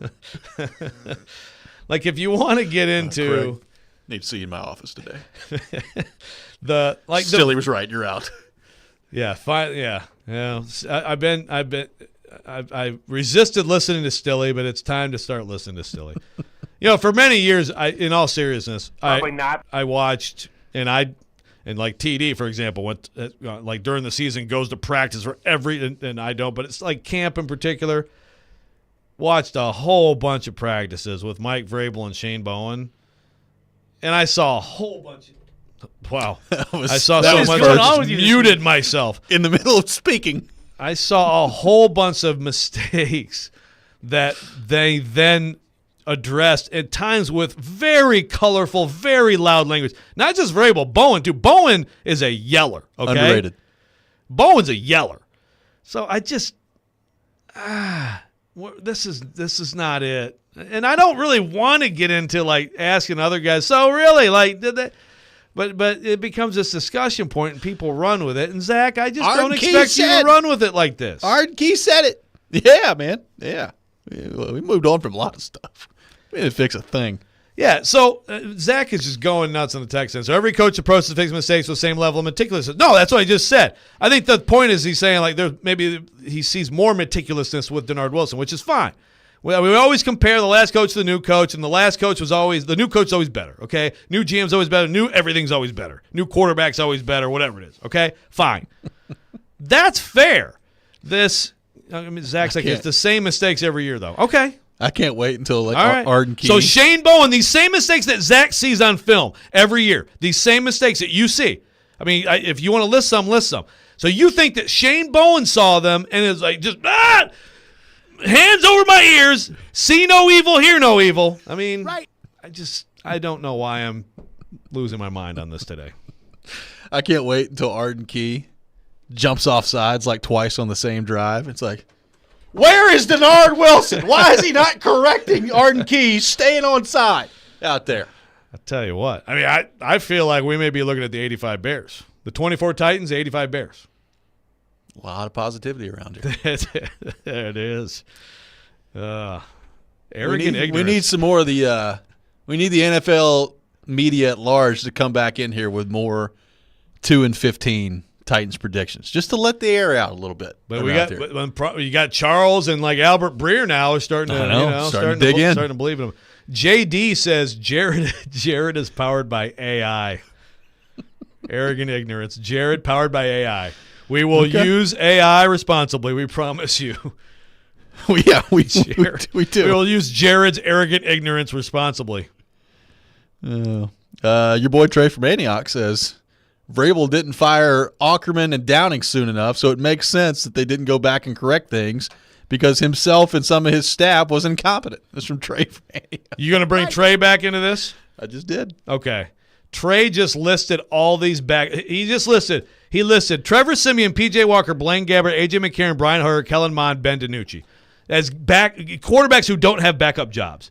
Like if you want to get into, need to see you in my office today. Stilly was right. You're out. Yeah, fine. Yeah. I resisted listening to Stilly, but it's time to start listening to Stilly. You know, for many years, in all seriousness, I watched and like TD, for example, went like during the season goes to practice for and I don't, but it's like camp in particular. Watched a whole bunch of practices with Mike Vrabel and Shane Bowen, and I saw a whole bunch of wow. I saw so much. I just muted myself in the middle of speaking. I saw a whole bunch of mistakes that they then addressed at times with very colorful, very loud language. Not just Vrabel, Bowen too. Bowen is a yeller. Okay, underrated. Bowen's a yeller. So I just this is not it. And I don't really want to get into like asking other guys. So really, like did they? But it becomes this discussion point, and people run with it. And Zach, I just don't expect you to run with it like this. Arden Key said it. Yeah, man. Yeah. We moved on from a lot of stuff. We didn't fix a thing. Yeah, so Zach is just going nuts on the text end. So every coach approaches to fix mistakes with the same level of meticulousness. No, that's what I just said. I think the point is he's saying like maybe he sees more meticulousness with Denard Wilson, which is fine. We always compare the last coach to the new coach, and the last coach was always – the new coach is always better, okay? New GM's always better. New everything's always better. New quarterback's always better, whatever it is, okay? Fine. That's fair. Zach's like, it's the same mistakes every year, though. Okay. I can't wait until like right. Arden Key. So Shane Bowen, these same mistakes that Zach sees on film every year, these same mistakes that you see. I mean, if you want to list some, list some. So you think that Shane Bowen saw them and is like just hands over my ears, see no evil, hear no evil. I mean, right. I don't know why I'm losing my mind on this today. I can't wait until Arden Key jumps off sides like twice on the same drive. It's like, where is Denard Wilson? Why is he not correcting Arden Key staying on side out there? I tell you what. I mean, I feel like we may be looking at the 85 Bears. The 24 Titans, the 85 Bears. A lot of positivity around here. There it is. Arrogant ignorance. We need some more of the we need the NFL media at large to come back in here with more 2-15 Titans predictions, just to let the air out a little bit. But you got Charles and like Albert Breer now is starting to starting to dig in, starting to believe in him. JD says Jared is powered by AI. Arrogant ignorance. Jared powered by AI. We will use AI responsibly. We promise you. We do. We will use Jared's arrogant ignorance responsibly. Your boy Trey from Antioch says Vrabel didn't fire Ackerman and Downing soon enough, so it makes sense that they didn't go back and correct things because himself and some of his staff was incompetent. That's from Trey from Antioch. You going to bring Trey back into this? I just did. Okay. Trey just listed all these back. He listed Trevor Siemian, P.J. Walker, Blaine Gabbert, A.J. McCarron, Brian Hoyer, Kellen Mond, Ben DiNucci as quarterbacks who don't have backup jobs,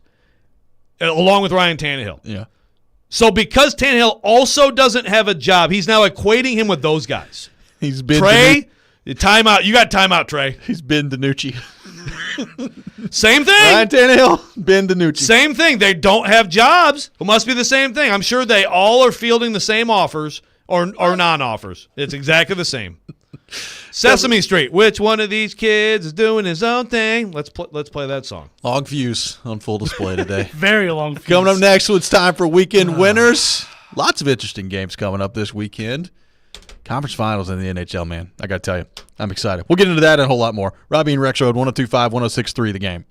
along with Ryan Tannehill. Yeah. So because Tannehill also doesn't have a job, he's now equating him with those guys. He's been Trey, timeout. You got timeout, Trey. He's Ben DiNucci. Same thing. Ryan Tannehill, Ben DiNucci. Same thing. They don't have jobs. It must be the same thing. I'm sure they all are fielding the same offers or non-offers. It's exactly the same. Sesame Street. Which one of these kids is doing his own thing? Let's play that song. Long views on full display today. Very long. Coming up next, it's time for weekend winners. Lots of interesting games coming up this weekend. Conference finals in the NHL, man. I got to tell you, I'm excited. We'll get into that and a whole lot more. Robby and Rexrode, 102.5, 106.3 The Game.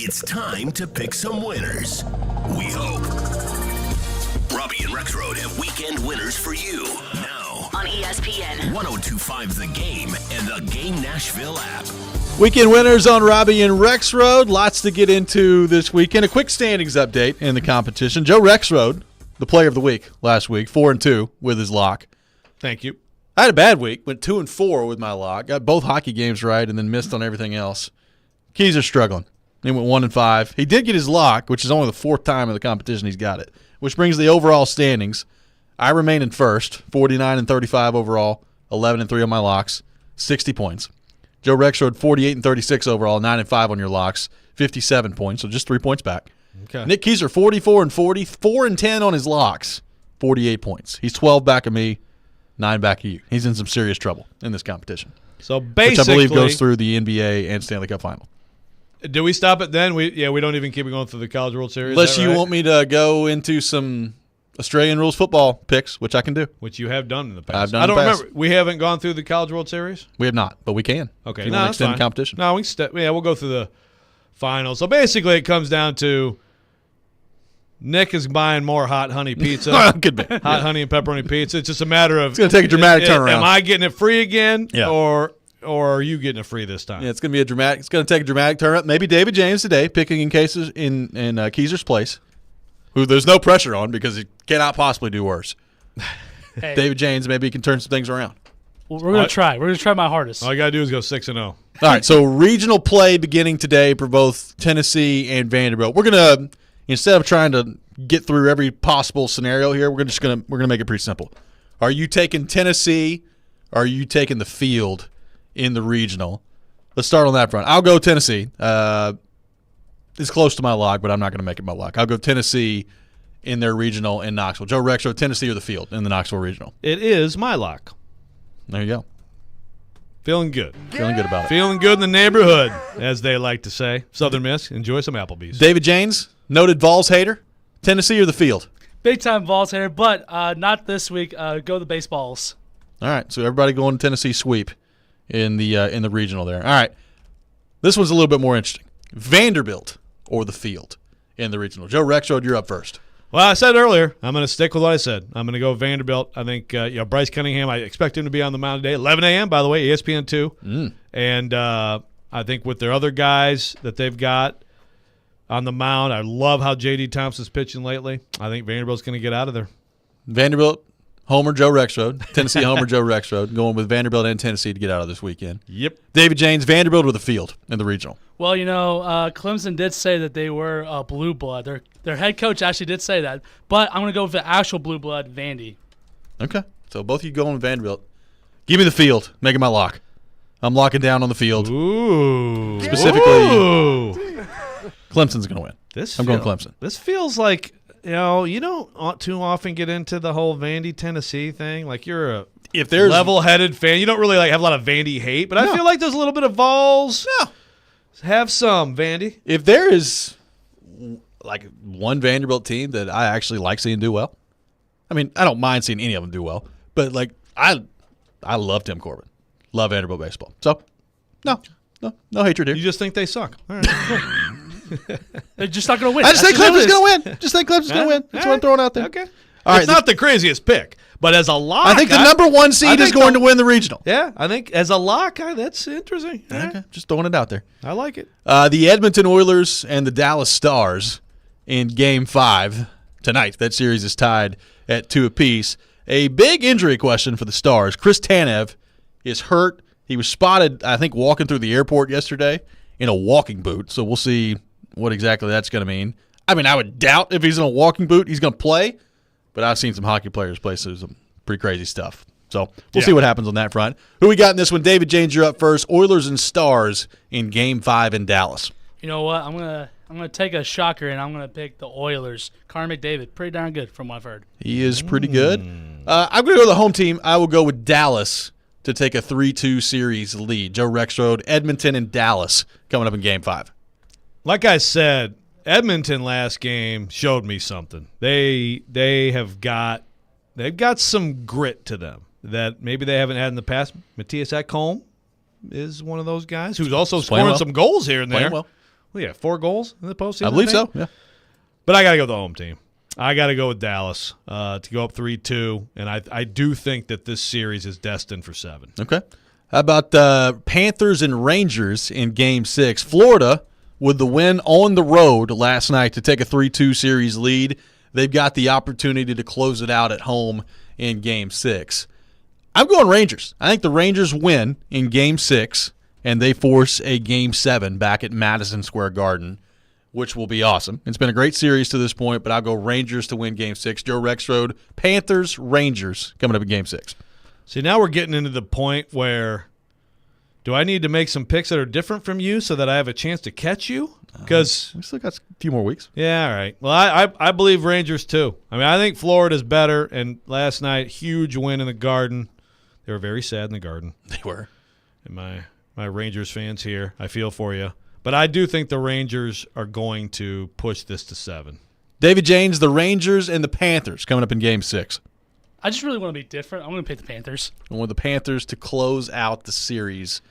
It's time to pick some winners. We hope. Robby and Rexrode have weekend winners for you. Now on ESPN 1025 The Game and the Game Nashville app. Weekend winners on Robby and Rexrode. Lots to get into this weekend. A quick standings update in the competition. Joe Rexrode, the player of the week last week, 4-2 with his lock. Thank you. I had a bad week. Went 2-4 with my lock. Got both hockey games right and then missed on everything else. Keys are struggling. He went 1-5. He did get his lock, which is only the fourth time in the competition he's got it, which brings the overall standings. I remain in first, 49-35 overall, 11-3 on my locks, 60 points. Joe Rexrode, 48-36 overall, 9-5 on your locks, 57 points, so just 3 points back. Okay. Nick Keyser, 44-40, 4-10 on his locks, 48 points. He's 12 back of me, 9 back of you. He's in some serious trouble in this competition. So basically, which I believe goes through the NBA and Stanley Cup final. Do we stop it then? We don't even keep it going through the College World Series? Unless you right? want me to go into some Australian rules football picks, which I can do. Which you have done in the past. I've done I don't in the past. remember. We haven't gone through the College World Series? We have not, but we can. Okay. If you No, want to that's extend fine. the competition. No, we can we'll go through the finals. So basically it comes down to Nick is buying more hot honey pizza. Could be. Hot honey and pepperoni pizza. It's just a matter of It's going to take a dramatic turnaround. Am I getting it free again? Yeah. Or are you getting it free this time? Yeah, it's going to be It's going to take a dramatic turnaround. Maybe David James today, picking in cases in Keyser's place, who there's no pressure on because he cannot possibly do worse. Hey, David James, maybe he can turn some things around. we're going to try. We're going to try my hardest. All you got to do is go 6-0. All right, so regional play beginning today for both Tennessee and Vanderbilt. We're going to, instead of trying to get through every possible scenario here, we're going to make it pretty simple. Are you taking Tennessee? Or are you taking the field in the regional? Let's start on that front. I'll go Tennessee. It's close to my lock, but I'm not going to make it my lock. I'll go Tennessee in their regional in Knoxville. Joe Rexrode, Tennessee or the field in the Knoxville regional. It is my lock. There you go. Feeling good. Feeling good about it. Feeling good in the neighborhood, as they like to say. Southern Miss, enjoy some Applebee's. David James, noted Vols hater. Tennessee or the field? Big time Vols here, but not this week. Go the baseballs. All right, so everybody going to Tennessee sweep in the regional there. All right, this one's a little bit more interesting. Vanderbilt or the field in the regional. Joe Rexrode, you're up first. Well, I said earlier, I'm going to stick with what I said. I'm going to go Vanderbilt. I think Bryce Cunningham, I expect him to be on the mound today. 11 a.m., by the way, ESPN 2. And I think with their other guys that they've got on the mound, I love how J.D. Thompson's pitching lately. I think Vanderbilt's going to get out of there. Vanderbilt, Homer, Joe Rexrode. Tennessee, Homer, Joe Rexrode. Going with Vanderbilt and Tennessee to get out of this weekend. Yep. David James, Vanderbilt or the field in the regional? Well, Clemson did say that they were blue blood. Their head coach actually did say that. But I'm going to go with the actual blue blood, Vandy. Okay. So both of you going with Vanderbilt. Give me the field. Making my lock. I'm locking down on the field. Ooh. Specifically, Ooh. Clemson's going to win. I'm going Clemson. This feels like, you don't too often get into the whole Vandy, Tennessee thing. Like you're a level-headed fan. You don't really have a lot of Vandy hate, but I feel like there's a little bit of Vols. No. Have some, Vandy. If there is like one Vanderbilt team that I actually like seeing do well, I mean, I don't mind seeing any of them do well, but like I love Tim Corbin. Love Vanderbilt baseball. So, no hatred here. You just think they suck. All right, cool. They're just not going to win. I just think Clemson's going to win. Just think Clemson's going to win. That's what I'm throwing out there. Okay. All right. It's not the craziest pick, but as a lock, I think the number one seed is going to win the regional. Yeah, I think as a lock, that's interesting. Okay, just throwing it out there. I like it. The Edmonton Oilers and the Dallas Stars in Game 5 tonight. That series is tied at 2 apiece. A big injury question for the Stars. Chris Tanev is hurt. He was spotted, I think, walking through the airport yesterday in a walking boot, so we'll see what exactly that's going to mean. I mean, I would doubt if he's in a walking boot he's going to play, but I've seen some hockey players play some pretty crazy stuff. So we'll see what happens on that front. Who we got in this one? David James, you're up first. Oilers and Stars in Game 5 in Dallas. You know what? I'm gonna take a shocker, and I'm gonna pick the Oilers. Connor McDavid, pretty darn good from what I've heard. He is pretty good. I'm going to go to the home team. I will go with Dallas to take a 3-2 series lead. Joe Rexrode, Edmonton, and Dallas coming up in Game 5. Like I said, Edmonton last game showed me something. They've got some grit to them that maybe they haven't had in the past. Matthias Ekholm is one of those guys who's also scoring some goals here and there. Well. Well, yeah, 4 goals in the postseason. I believe think? so. Yeah. But I got to go with the home team. I got to go with Dallas to go up 3-2, and I do think that this series is destined for 7. Okay. How about Panthers and Rangers in Game 6? Florida, with the win on the road last night to take a 3-2 series lead, they've got the opportunity to close it out at home in Game 6. I'm going Rangers. I think the Rangers win in Game 6, and they force a Game 7 back at Madison Square Garden, which will be awesome. It's been a great series to this point, but I'll go Rangers to win Game 6. Joe Rexrode, Panthers, Rangers coming up in Game 6. See, now we're getting into the point where do I need to make some picks that are different from you so that I have a chance to catch you? Because we still got a few more weeks. Yeah, all right. Well, I believe Rangers too. I mean, I think Florida's better, and last night, huge win in the Garden. They were very sad in the Garden. They were. And my Rangers fans here, I feel for you. But I do think the Rangers are going to push this to 7. David James, the Rangers and the Panthers coming up in Game 6. I just really want to be different. I'm going to pick the Panthers. I want the Panthers to close out the series.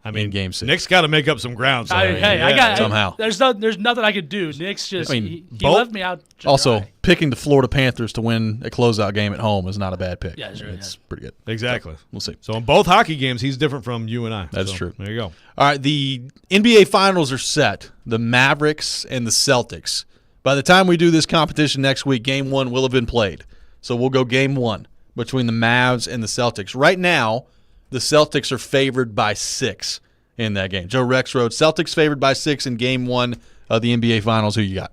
In Game 6. Nick's got to make up some ground. I got somehow. There's nothing I could do. Nick's just he left me out. Also, dry. picking the Florida Panthers to win a closeout game at home is not a bad pick. Yeah, sure, it's pretty good. Exactly. So, we'll see. So in both hockey games, he's different from you and I. That's true. There you go. All right, the NBA Finals are set. The Mavericks and the Celtics. By the time we do this competition next week, Game 1 will have been played. So we'll go Game 1 between the Mavs and the Celtics. Right now, the Celtics are favored by 6 in that game. Joe Rexrode, Celtics favored by 6 in Game 1 of the NBA Finals. Who you got?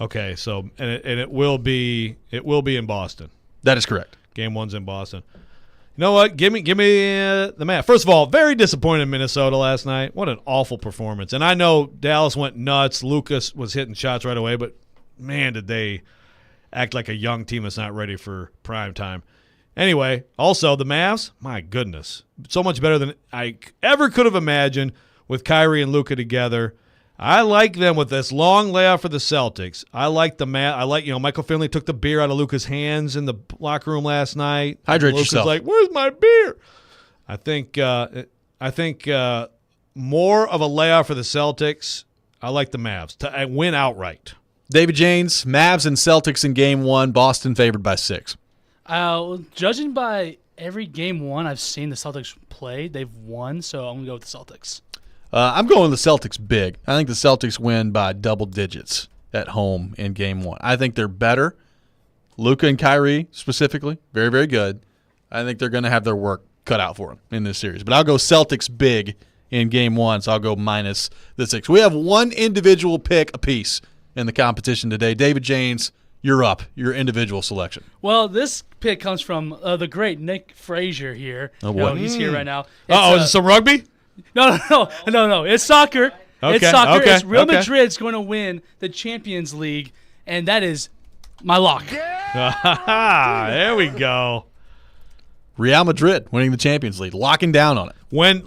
Okay, so and it will be in Boston. That is correct. Game 1's in Boston. You know what? Give me the Mavs. First of all, very disappointed in Minnesota last night. What an awful performance. And I know Dallas went nuts. Lucas was hitting shots right away, but man, did they act like a young team that's not ready for prime time. Anyway, also the Mavs, my goodness, so much better than I ever could have imagined with Kyrie and Luka together. I like them with this long layoff for the Celtics. I like the Michael Finley took the beer out of Luka's hands in the locker room last night. Hydrate Luka's yourself. like, "Where's my beer?" I think more of a layoff for the Celtics. I like the Mavs to win outright. David James, Mavs and Celtics in Game 1. Boston favored by 6. Judging by every Game 1 I've seen the Celtics play, they've won, so I'm going to go with the Celtics. I'm going with the Celtics big. I think the Celtics win by double digits at home in Game 1. I think they're better. Luka and Kyrie specifically, very, very good. I think they're going to have their work cut out for them in this series. But I'll go Celtics big in Game 1, so I'll go minus the 6. We have one individual pick apiece in the competition today. David James, you're up. Your individual selection. Well, this pick comes from the great Nick Frazier here. Oh, boy. He's here right now. Is it some rugby? No. It's soccer. Okay, It's soccer. okay, It's Real okay. Madrid's going to win the Champions League, and that is my lock. There we go. Real Madrid winning the Champions League, locking down on it. When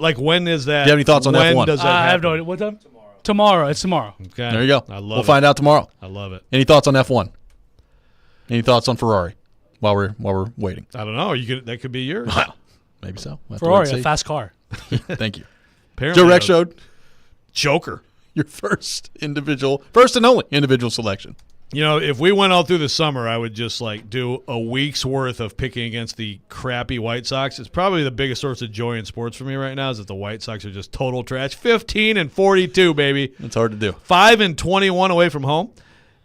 is that? Do you have any thoughts on when F1? Does that I have happen? no idea. What time? Tomorrow. It's tomorrow. Okay. There you go. I love We'll it. find out tomorrow. I love it. Any thoughts on F1? Any thoughts on Ferrari while we're waiting? I don't know. That could be yours. Maybe so. We'll have to wait Ferrari, and a see. fast car. Thank you. Apparently, Joe Rexrode, Joker. your first and only individual selection. You know, if we went all through the summer, I would just do a week's worth of picking against the crappy White Sox. It's probably the biggest source of joy in sports for me right now is that the White Sox are just total trash. 15-42, baby. It's hard to do. 5-21 away from home.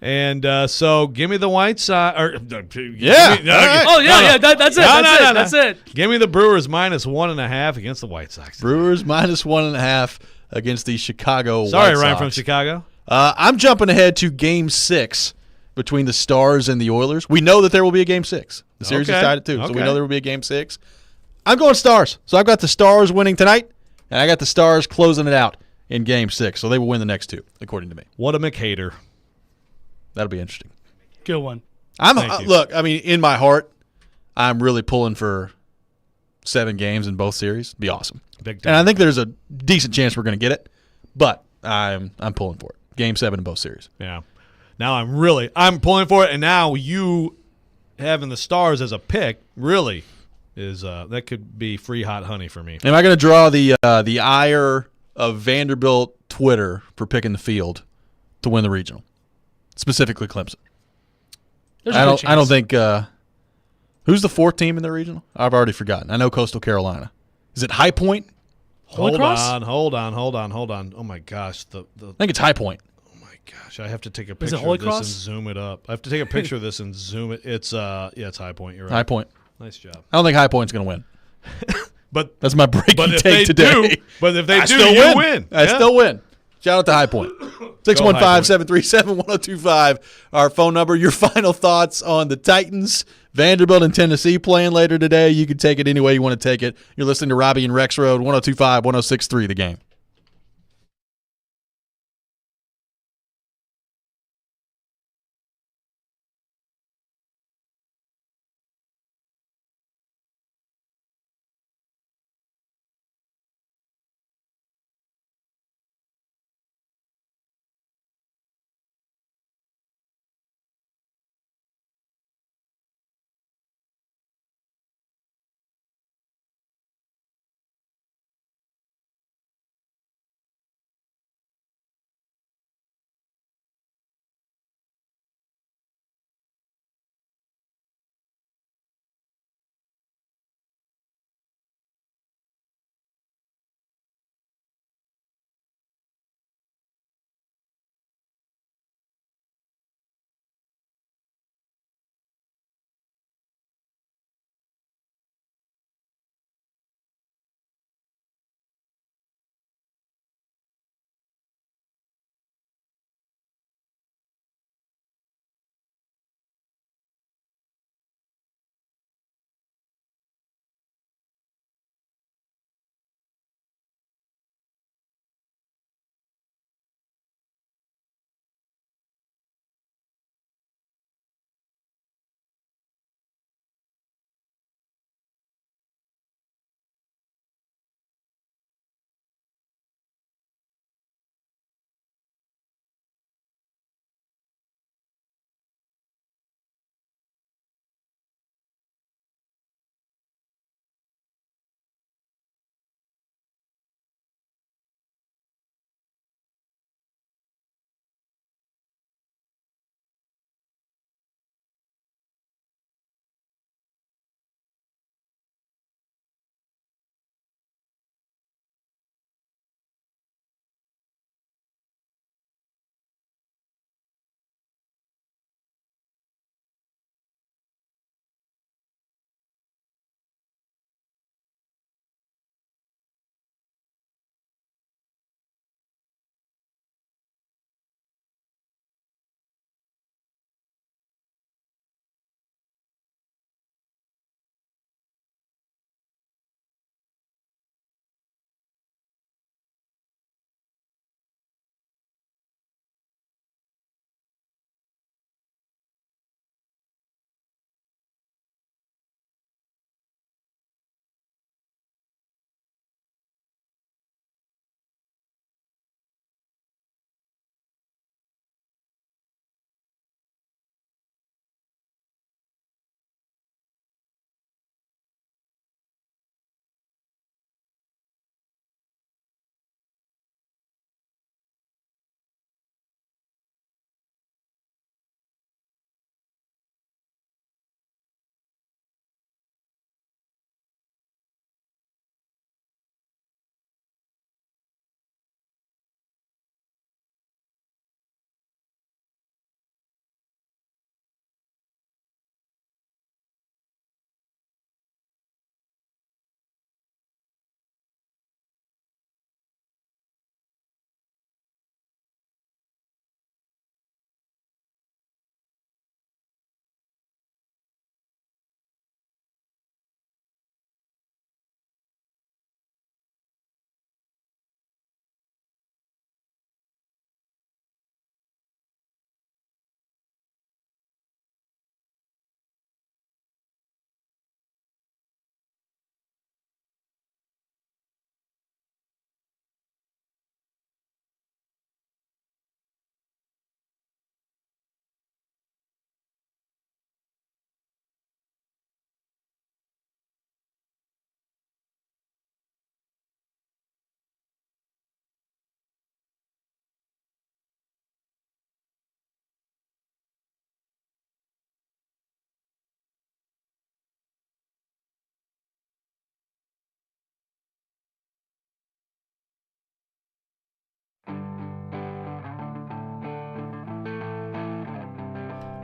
And so give me the White Sox. Yeah. Oh, yeah. That's it. That's it. Give me the Brewers minus 1.5 against the White Sox. Brewers minus 1.5 against the Chicago White Sorry, Sox. Ryan from Chicago. I'm jumping ahead to Game 6 between the Stars and the Oilers. We know that there will be a Game 6. The series is tied at 2, so we know there will be a Game 6. I'm going Stars. So I've got the Stars winning tonight, and I got the Stars closing it out in Game 6. So they will win the next 2, according to me. What a McHater. That'll be interesting. Good one. Thank you. Look, I mean, in my heart, I'm really pulling for 7 games in both series. Be awesome. Big time. And I think there's a decent chance we're going to get it, but I'm pulling for it. Game 7 in both series. Yeah. Now I'm pulling for it, and now you having the Stars as a pick really is that could be free hot honey for me. Am I going to draw the ire of Vanderbilt Twitter for picking the field to win the regional, specifically Clemson. There's a good I don't chance. think who's the 4th team in the regional? I've already forgotten. I know Coastal Carolina. Is it High Point? Holy Cross? Hold on. Oh my gosh, I think it's High Point. oh my gosh, I have to take a Is it picture Holy of this and Cross? zoom it up. I have to take a picture of this and zoom it. It's it's High Point. You're right. High Point. Nice job. I don't think High Point's going to win. But That's my breaking but if take they today. do, but if they I do, still you win. win. I Yeah. still win. Shout out to High Point. 615-737-1025. Our phone number. Your final thoughts on the Titans, Vanderbilt, and Tennessee playing later today. You can take it any way you want to take it. You're listening to Robby and Rexrode, 102.5, 106.3 The Game.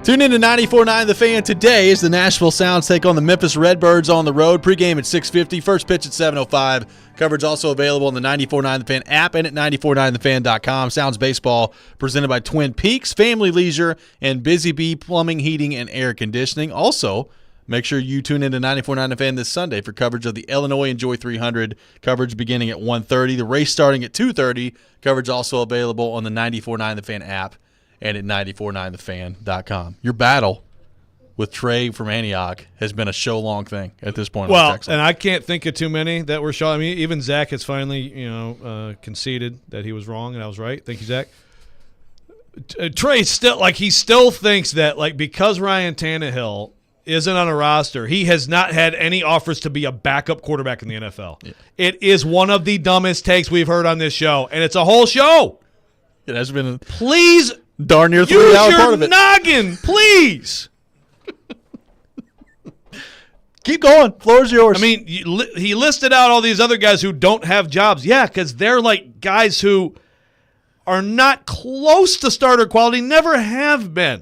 Tune in to 94.9 The Fan today as the Nashville Sounds take on the Memphis Redbirds on the road. Pregame at 6:50, first pitch at 7:05. Coverage also available on the 94.9 The Fan app and at 949thefan.com. Sounds baseball presented by Twin Peaks, Family Leisure, and Busy Bee Plumbing, Heating, and Air Conditioning. Also, make sure you tune in to 94.9 The Fan this Sunday for coverage of the Illinois Enjoy 300. Coverage beginning at 1:30. The race starting at 2:30. Coverage also available on the 94.9 The Fan app and at 949thefan.com. Your battle with Trey from Antioch has been a show-long thing at this point. Well, and I can't think of too many that were showing. I mean, even Zach has finally, conceded that he was wrong and I was right. Thank you, Zach. Trey he still thinks that because Ryan Tannehill isn't on a roster, he has not had any offers to be a backup quarterback in the NFL. Yeah. It is one of the dumbest takes we've heard on this show, and it's a whole show. It has been. Please. Darn near 3-hour part of it. Use your noggin, please. Keep going. Floor's yours. I mean, he listed out all these other guys who don't have jobs. Yeah, because they're like guys who are not close to starter quality, never have been.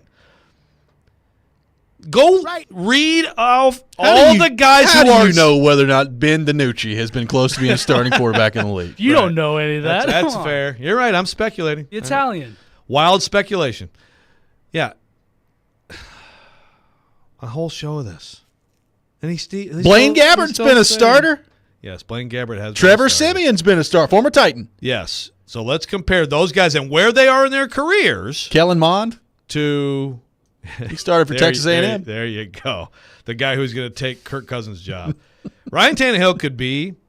Go read off all the guys who are. How do you know whether or not Ben DiNucci has been close to being a starting quarterback in the league? You don't know any of that. That's fair. You're right. I'm speculating. The Italian. Wild speculation. Yeah. A whole show of this. And Blaine Gabbert's been a starter. Yes, Blaine Gabbert has Trevor been a starter. Simeon's been a starter. Former Titan. Yes. So let's compare those guys and where they are in their careers. Kellen Mond. To he started for Texas A&M. There you go. The guy who's going to take Kirk Cousins' job. Ryan Tannehill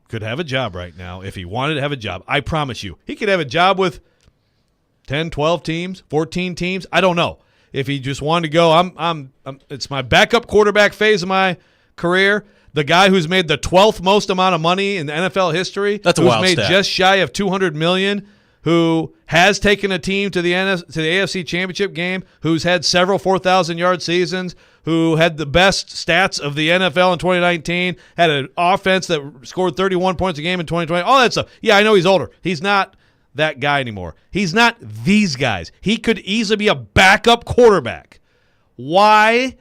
could have a job right now if he wanted to have a job. I promise you. He could have a job with 10, 12 teams, 14 teams. I don't know. If he just wanted to go, it's my backup quarterback phase of my career. The guy who's made the 12th most amount of money in NFL history. That's a who's wild made stat. Just shy of $200 million, who has taken a team to the AFC Championship game, who's had several 4,000-yard seasons, who had the best stats of the NFL in 2019, had an offense that scored 31 points a game in 2020, all that stuff. Yeah, I know he's older. He's not that guy anymore. He's not these guys. He could easily be a backup quarterback. Why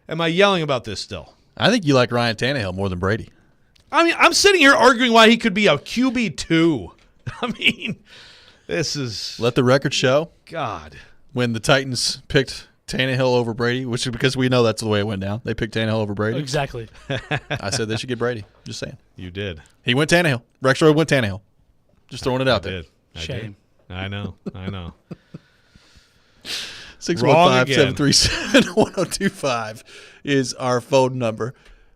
am I yelling about this still? I think you like Ryan Tannehill more than Brady. I mean, I'm sitting here arguing why he could be a QB2. I mean, this is... Let the record show. God. When the Titans picked Tannehill over Brady, which is because we know that's the way it went down. They picked Tannehill over Brady. Exactly. I said they should get Brady. Just saying. You did. He went Tannehill. Rexrode went Tannehill. Just throwing it out there. Shame. I know. 615-737-1025 is our phone number.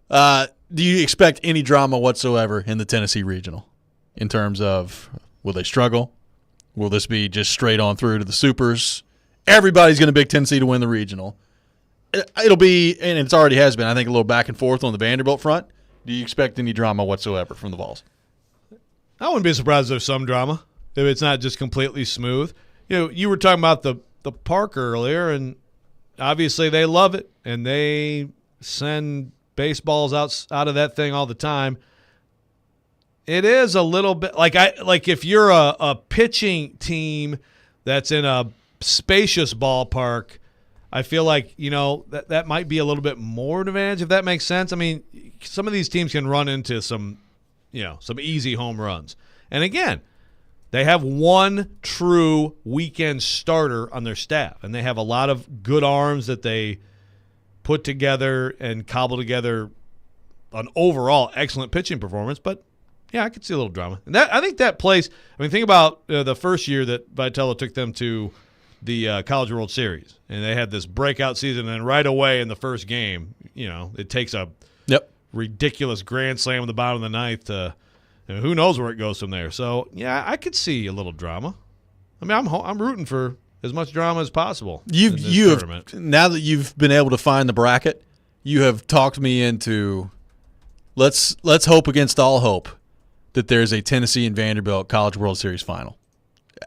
Do you expect any drama whatsoever in the Tennessee Regional in terms of will they struggle? Will this be just straight on through to the Supers? Everybody's going to pick Tennessee to win the Regional. It'll be, and it already has been, I think, a little back and forth on the Vanderbilt front. Do you expect any drama whatsoever from the Vols? I wouldn't be surprised if there's some drama, if it's not just completely smooth. You know, you were talking about the park earlier, and obviously they love it, and they send baseballs out of that thing all the time. It is a little bit like if you're a pitching team that's in a spacious ballpark, I feel like, that might be a little bit more advantage, if that makes sense. I mean, some of these teams can run into some easy home runs. And again, they have one true weekend starter on their staff, and they have a lot of good arms that they put together and cobble together an overall excellent pitching performance. But yeah, I could see a little drama. And I think that place, think about the first year that Vitello took them to the College World Series, and they had this breakout season, and right away in the first game, it takes a ridiculous grand slam in the bottom of the ninth to, and who knows where it goes from there. So, yeah, I could see a little drama. I mean, I'm rooting for as much drama as possible. You have, now that you've been able to find the bracket, you have talked me into let's hope against all hope that there's a Tennessee and Vanderbilt College World Series final.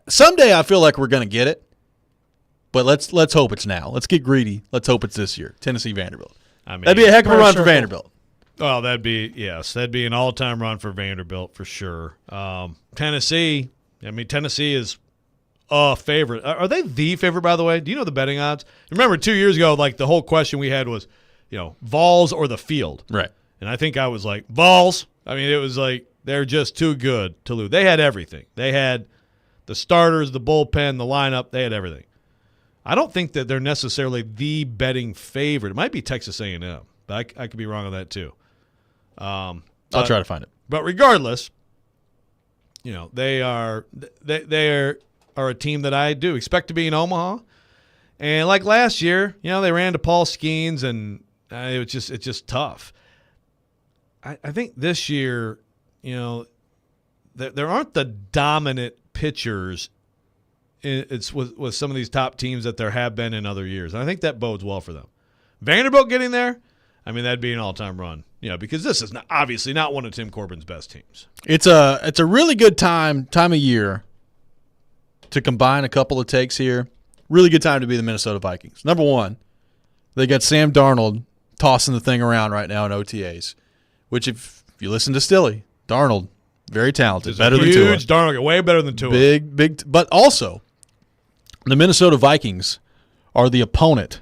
Someday I feel like we're going to get it, but let's hope it's now. Let's get greedy. Let's hope it's this year. Tennessee Vanderbilt. That'd be a heck of a run for Vanderbilt. Well, that'd be an all-time run for Vanderbilt for sure. Tennessee is a favorite. Are they the favorite, by the way? Do you know the betting odds? Remember 2 years ago, like the whole question we had was, Vols or the field. Right. And I think I was like, Vols. I mean, it was like they're just too good to lose. They had everything. They had the starters, the bullpen, the lineup. They had everything. I don't think that they're necessarily the betting favorite. It might be Texas A&M, but I could be wrong on that too. I'll try to find it. But regardless, they are a team that I do expect to be in Omaha. And like last year, they ran to Paul Skeens, and it's just tough. I think this year, there aren't the dominant pitchers it's with some of these top teams that there have been in other years. And I think that bodes well for them. Vanderbilt getting there, I mean, that'd be an all-time run. Because this is obviously not one of Tim Corbin's best teams. It's a really good time of year to combine a couple of takes here. Really good time to be the Minnesota Vikings. Number one, they got Sam Darnold tossing the thing around right now in OTAs, which if you listen to Stilly, Darnold, very talented, better than Tua. Huge Darnold, way better than Tua. Big, but also the Minnesota Vikings are the opponent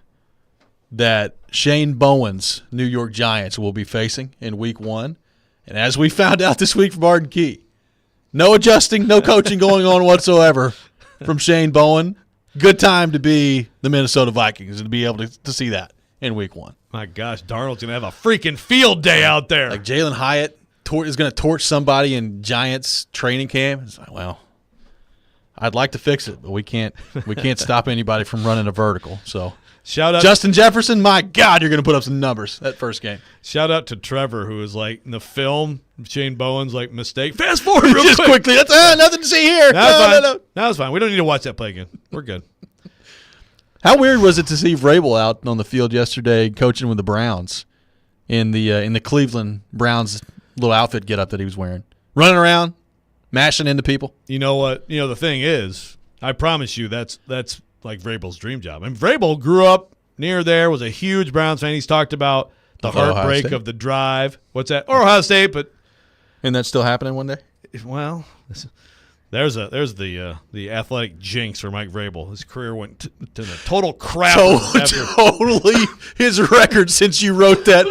that Shane Bowen's New York Giants will be facing in Week 1. And as we found out this week from Arden Key, no adjusting, no coaching going on whatsoever from Shane Bowen. Good time to be the Minnesota Vikings and to be able to see that in Week 1. My gosh, Darnold's going to have a freaking field day out there. Like Jalen Hyatt is going to torch somebody in Giants training camp. It's like, well, I'd like to fix it, but we can't stop anybody from running a vertical. So shout out Justin Jefferson, my God, you're going to put up some numbers that first game. Shout out to Trevor, who was like in the film, Shane Bowen's like mistake. Fast forward real just quick. Quickly. That's nothing to see here. No. That was fine. We don't need to watch that play again. We're good. How weird was it to see Vrabel out on the field yesterday coaching with the Browns in the Cleveland Browns little outfit getup that he was wearing, running around, mashing into people? You know what? The thing is, I promise you, that's like Vrabel's dream job. And Vrabel grew up near there, was a huge Browns fan. He's talked about the heartbreak of the drive. What's that? Or Ohio State, but and that's still happening one day. Well, there's the athletic jinx for Mike Vrabel. His career went to the total crap. Totally his record since you wrote that.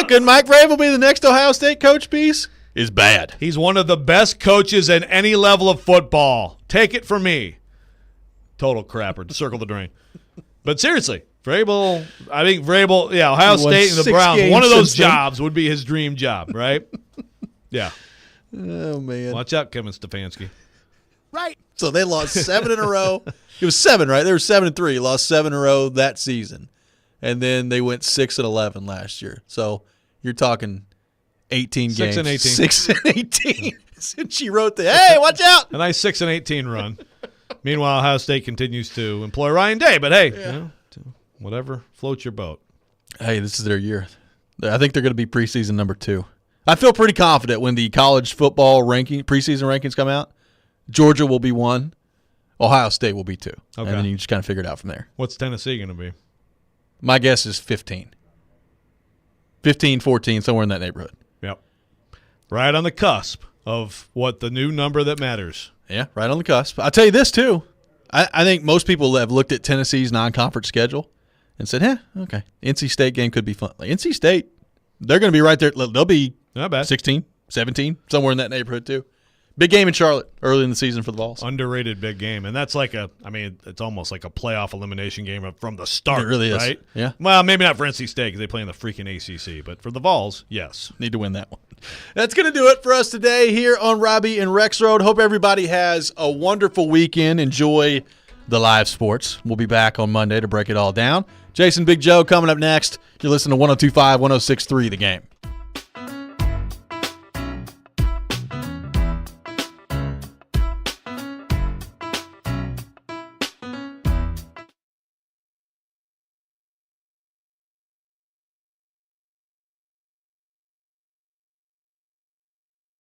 Could Mike Vrabel be the next Ohio State coach piece? Is bad. He's one of the best coaches at any level of football. Take it from me. Total crapper. Circle the drain. But seriously, Vrabel, Ohio State and the Browns, one of those jobs would be his dream job, right? Yeah. Oh, man. Watch out, Kevin Stefanski. Right. So they lost 7 in a row. It was 7, right? They were 7-3. Lost 7 in a row that season. And then they went 6-11 last year. So you're talking 18 games. 6-18. 6-18. Since you wrote hey, watch out. A nice 6-18 run. Meanwhile, Ohio State continues to employ Ryan Day. But, hey, whatever floats your boat. Hey, this is their year. I think they're going to be preseason number 2. I feel pretty confident when the college football preseason rankings come out. Georgia will be 1. Ohio State will be 2. Okay. And then you just kind of figure it out from there. What's Tennessee going to be? My guess is 15. 15, 14, somewhere in that neighborhood. Yep. Right on the cusp of what the new number that matters. Yeah, right on the cusp. I'll tell you this, too. I think most people have looked at Tennessee's non-conference schedule and said, okay, NC State game could be fun. Like, NC State, they're going to be right there. They'll be not bad. 16, 17, somewhere in that neighborhood, too. Big game in Charlotte early in the season for the Vols. Underrated big game. And that's like it's almost like a playoff elimination game from the start. It really is. Right? Yeah. Well, maybe not for NC State because they play in the freaking ACC. But for the Vols, yes. Need to win that one. That's going to do it for us today here on Robby and Rexrode. Hope everybody has a wonderful weekend. Enjoy the live sports. We'll be back on Monday to break it all down. Jason Big Joe coming up next. You're listening to 102.5, 106.3 The Game.